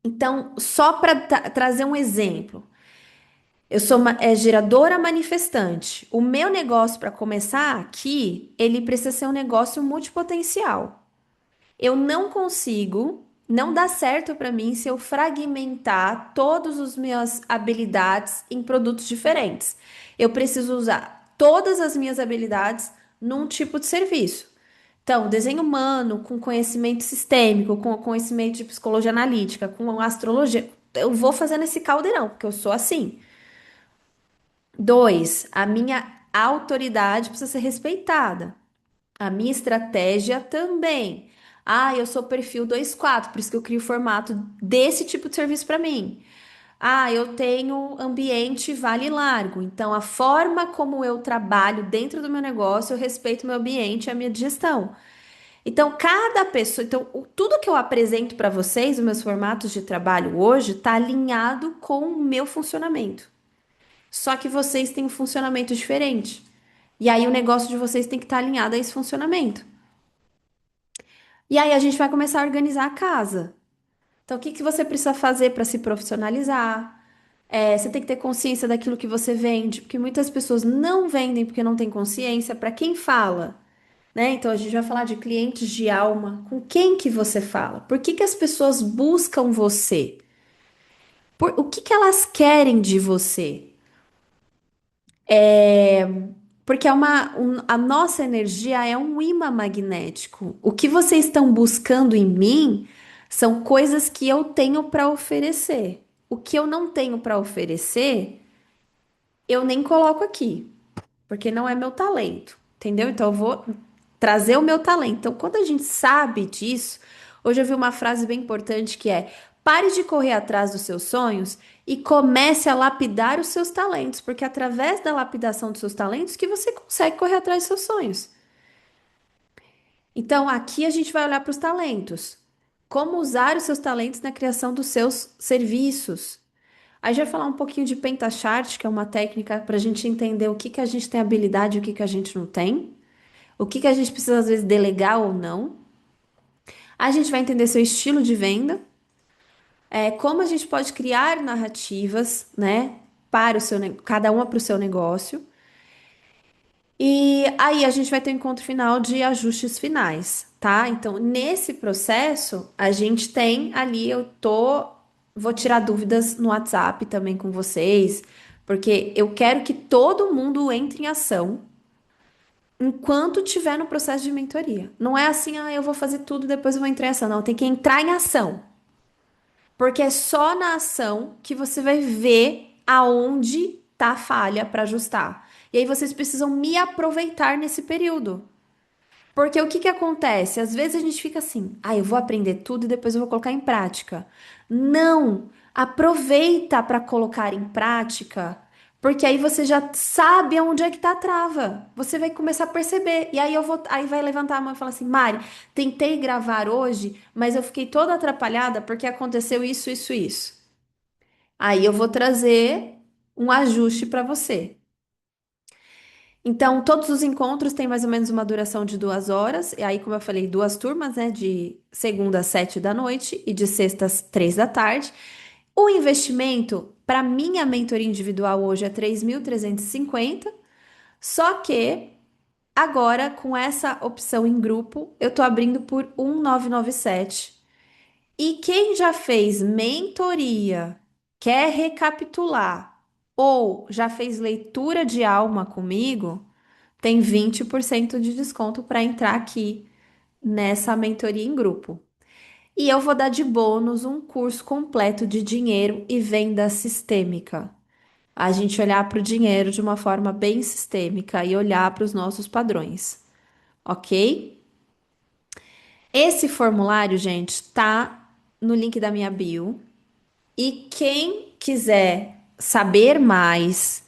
Então, só para trazer um exemplo. Eu sou geradora manifestante. O meu negócio, para começar aqui, ele precisa ser um negócio multipotencial. Eu não consigo, não dá certo para mim se eu fragmentar todas as minhas habilidades em produtos diferentes. Eu preciso usar todas as minhas habilidades num tipo de serviço. Então, desenho humano, com conhecimento sistêmico, com conhecimento de psicologia analítica, com astrologia. Eu vou fazendo esse caldeirão, porque eu sou assim. Dois, a minha autoridade precisa ser respeitada. A minha estratégia também. Ah, eu sou perfil 2-4, por isso que eu crio o formato desse tipo de serviço para mim. Ah, eu tenho ambiente vale largo. Então, a forma como eu trabalho dentro do meu negócio, eu respeito o meu ambiente e a minha digestão. Então, cada pessoa. Então, tudo que eu apresento para vocês, os meus formatos de trabalho hoje, está alinhado com o meu funcionamento. Só que vocês têm um funcionamento diferente. E aí o negócio de vocês tem que estar alinhado a esse funcionamento. E aí a gente vai começar a organizar a casa. Então, o que que você precisa fazer para se profissionalizar? Você tem que ter consciência daquilo que você vende, porque muitas pessoas não vendem porque não têm consciência. Para quem fala, né? Então, a gente vai falar de clientes de alma. Com quem que você fala? Por que que as pessoas buscam você? O que que elas querem de você? Porque a nossa energia é um imã magnético. O que vocês estão buscando em mim são coisas que eu tenho para oferecer. O que eu não tenho para oferecer, eu nem coloco aqui, porque não é meu talento, entendeu? Então eu vou trazer o meu talento. Então, quando a gente sabe disso, hoje eu vi uma frase bem importante que é: pare de correr atrás dos seus sonhos e comece a lapidar os seus talentos, porque é através da lapidação dos seus talentos que você consegue correr atrás dos seus sonhos. Então, aqui a gente vai olhar para os talentos. Como usar os seus talentos na criação dos seus serviços. Aí já vai falar um pouquinho de Pentachart, que é uma técnica para a gente entender o que que a gente tem habilidade e o que que a gente não tem. O que que a gente precisa, às vezes, delegar ou não. A gente vai entender seu estilo de venda. Como a gente pode criar narrativas, né, para o cada uma para o seu negócio. E aí a gente vai ter o encontro final de ajustes finais, tá? Então, nesse processo, a gente tem ali, vou tirar dúvidas no WhatsApp também com vocês, porque eu quero que todo mundo entre em ação enquanto estiver no processo de mentoria. Não é assim, ah, eu vou fazer tudo, depois eu vou entrar em ação. Não, tem que entrar em ação. Porque é só na ação que você vai ver aonde tá a falha para ajustar. E aí vocês precisam me aproveitar nesse período. Porque o que que acontece? Às vezes a gente fica assim, ah, eu vou aprender tudo e depois eu vou colocar em prática. Não, aproveita para colocar em prática, porque aí você já sabe aonde é que tá a trava. Você vai começar a perceber. E aí vai levantar a mão e falar assim, Mari, tentei gravar hoje, mas eu fiquei toda atrapalhada porque aconteceu isso, isso, isso. Aí eu vou trazer um ajuste para você. Então, todos os encontros têm mais ou menos uma duração de 2 horas. E aí, como eu falei, duas turmas, né? De segunda às 7 da noite e de sexta às 3 da tarde. O investimento para minha mentoria individual hoje é 3.350. Só que agora, com essa opção em grupo, eu tô abrindo por 1.997. E quem já fez mentoria, quer recapitular ou já fez leitura de alma comigo, tem 20% de desconto para entrar aqui nessa mentoria em grupo. E eu vou dar de bônus um curso completo de dinheiro e venda sistêmica. A gente olhar para o dinheiro de uma forma bem sistêmica e olhar para os nossos padrões, ok? Esse formulário, gente, tá no link da minha bio. E quem quiser saber mais,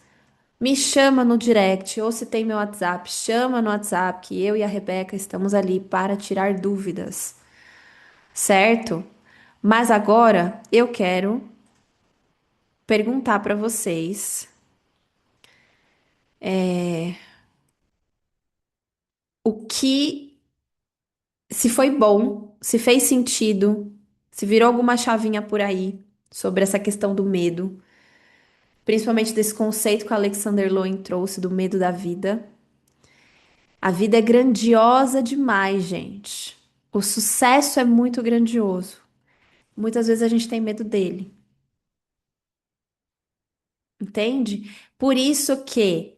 me chama no direct, ou se tem meu WhatsApp, chama no WhatsApp, que eu e a Rebeca estamos ali para tirar dúvidas, certo? Mas agora eu quero perguntar para vocês o que, se foi bom, se fez sentido, se virou alguma chavinha por aí sobre essa questão do medo, principalmente desse conceito que o Alexander Lowen trouxe do medo da vida. A vida é grandiosa demais, gente. O sucesso é muito grandioso. Muitas vezes a gente tem medo dele, entende? Por isso que,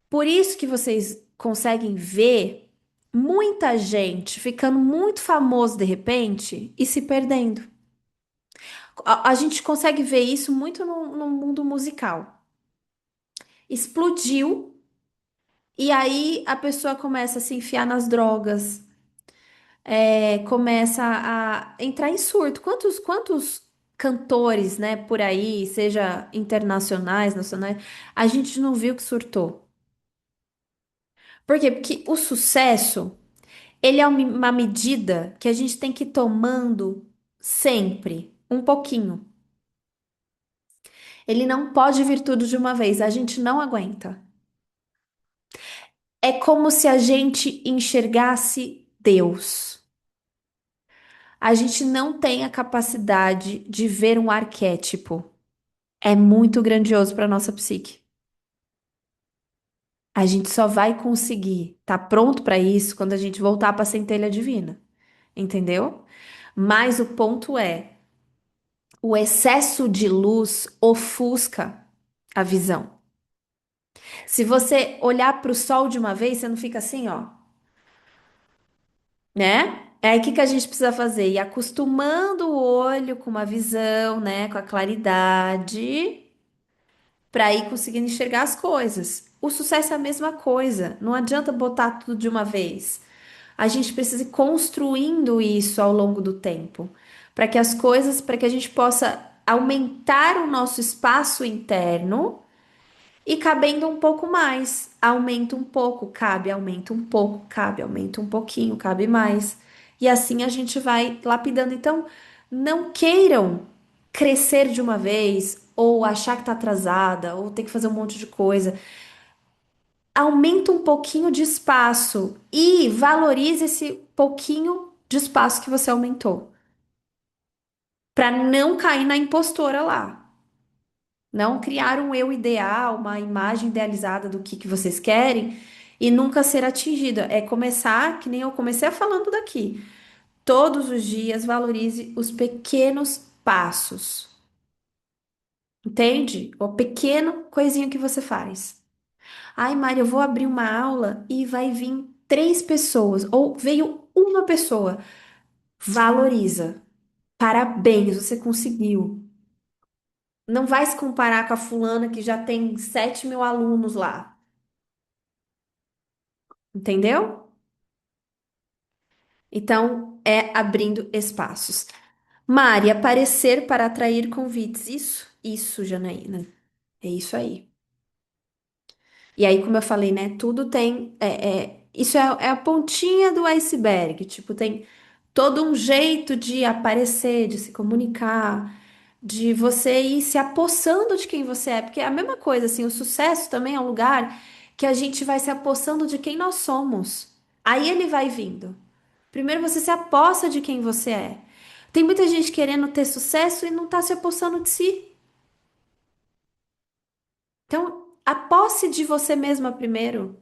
por isso que vocês conseguem ver muita gente ficando muito famoso de repente e se perdendo. A gente consegue ver isso muito no mundo musical. Explodiu e aí a pessoa começa a se enfiar nas drogas, começa a entrar em surto. Quantos cantores, né, por aí, seja internacionais, nacionais, a gente não viu que surtou? Por quê? Porque o sucesso, ele é uma medida que a gente tem que ir tomando sempre, um pouquinho. Ele não pode vir tudo de uma vez, a gente não aguenta. É como se a gente enxergasse Deus. A gente não tem a capacidade de ver um arquétipo. É muito grandioso para nossa psique. A gente só vai conseguir estar pronto para isso quando a gente voltar para a centelha divina, entendeu? Mas o ponto é, o excesso de luz ofusca a visão. Se você olhar para o sol de uma vez, você não fica assim, ó, né? É aí o que que a gente precisa fazer? Ir acostumando o olho com uma visão, né, com a claridade para ir conseguindo enxergar as coisas. O sucesso é a mesma coisa. Não adianta botar tudo de uma vez. A gente precisa ir construindo isso ao longo do tempo, para que as coisas, para que a gente possa aumentar o nosso espaço interno e cabendo um pouco mais. Aumenta um pouco, cabe, aumenta um pouco, cabe, aumenta um pouquinho, cabe mais. E assim a gente vai lapidando. Então, não queiram crescer de uma vez, ou achar que tá atrasada, ou ter que fazer um monte de coisa. Aumenta um pouquinho de espaço e valorize esse pouquinho de espaço que você aumentou. para não cair na impostora lá. Não criar um eu ideal, uma imagem idealizada do que vocês querem e nunca ser atingida. É começar, que nem eu comecei falando daqui. Todos os dias valorize os pequenos passos. Entende? O pequeno coisinho que você faz. Ai, Mari, eu vou abrir uma aula e vai vir três pessoas, ou veio uma pessoa. Valoriza. Parabéns, você conseguiu. Não vai se comparar com a fulana que já tem 7.000 alunos lá. Entendeu? Então, é abrindo espaços. Mari, aparecer para atrair convites. Isso, Janaína. É isso aí. E aí, como eu falei, né? Tudo tem. Isso é a pontinha do iceberg. Tipo, tem todo um jeito de aparecer, de se comunicar, de você ir se apossando de quem você é. Porque é a mesma coisa, assim, o sucesso também é um lugar que a gente vai se apossando de quem nós somos. Aí ele vai vindo. Primeiro você se apossa de quem você é. Tem muita gente querendo ter sucesso e não tá se apossando de si. Então, aposse de você mesma primeiro.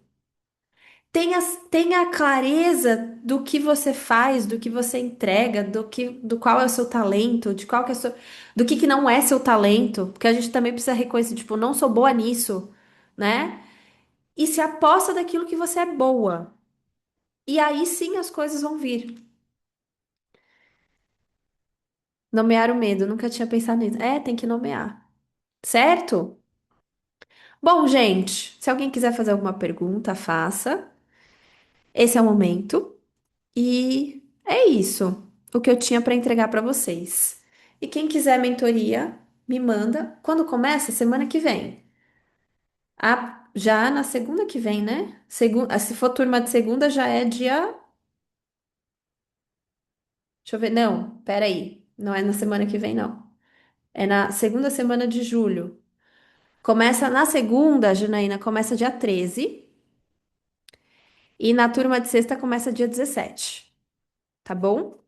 Tenha clareza do que você faz, do que você entrega, do qual é o seu talento, de qual que é o seu, do que não é seu talento, porque a gente também precisa reconhecer, tipo, não sou boa nisso, né? E se aposta daquilo que você é boa. E aí sim as coisas vão vir. Nomear o medo, nunca tinha pensado nisso. É, tem que nomear, certo? Bom, gente, se alguém quiser fazer alguma pergunta, faça. Esse é o momento. E é isso, o que eu tinha para entregar para vocês. E quem quiser mentoria, me manda. Quando começa? Semana que vem. Já na segunda que vem, né? Se for turma de segunda, já é dia. Deixa eu ver. Não, peraí. Não é na semana que vem, não. É na segunda semana de julho. Começa na segunda, Janaína, começa dia 13. E na turma de sexta começa dia 17. Tá bom?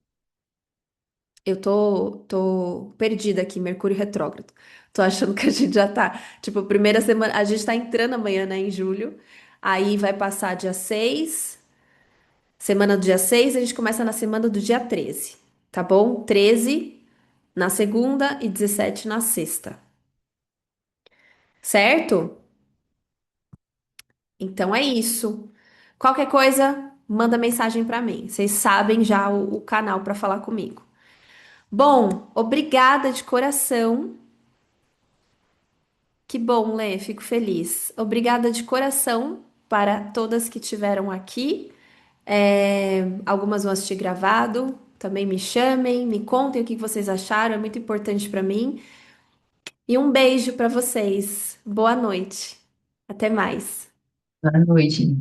Eu tô perdida aqui, Mercúrio retrógrado. Tô achando que a gente já tá. Tipo, primeira semana. A gente tá entrando amanhã, né, em julho. Aí vai passar dia 6, semana do dia 6, a gente começa na semana do dia 13. Tá bom? 13 na segunda e 17 na sexta. Certo? Então é isso. Qualquer coisa, manda mensagem pra mim. Vocês sabem já o canal pra falar comigo. Bom, obrigada de coração. Que bom, Lê, fico feliz. Obrigada de coração para todas que tiveram aqui. Algumas vão assistir gravado. Também me chamem, me contem o que vocês acharam, é muito importante para mim. E um beijo para vocês. Boa noite. Até mais. Boa noite.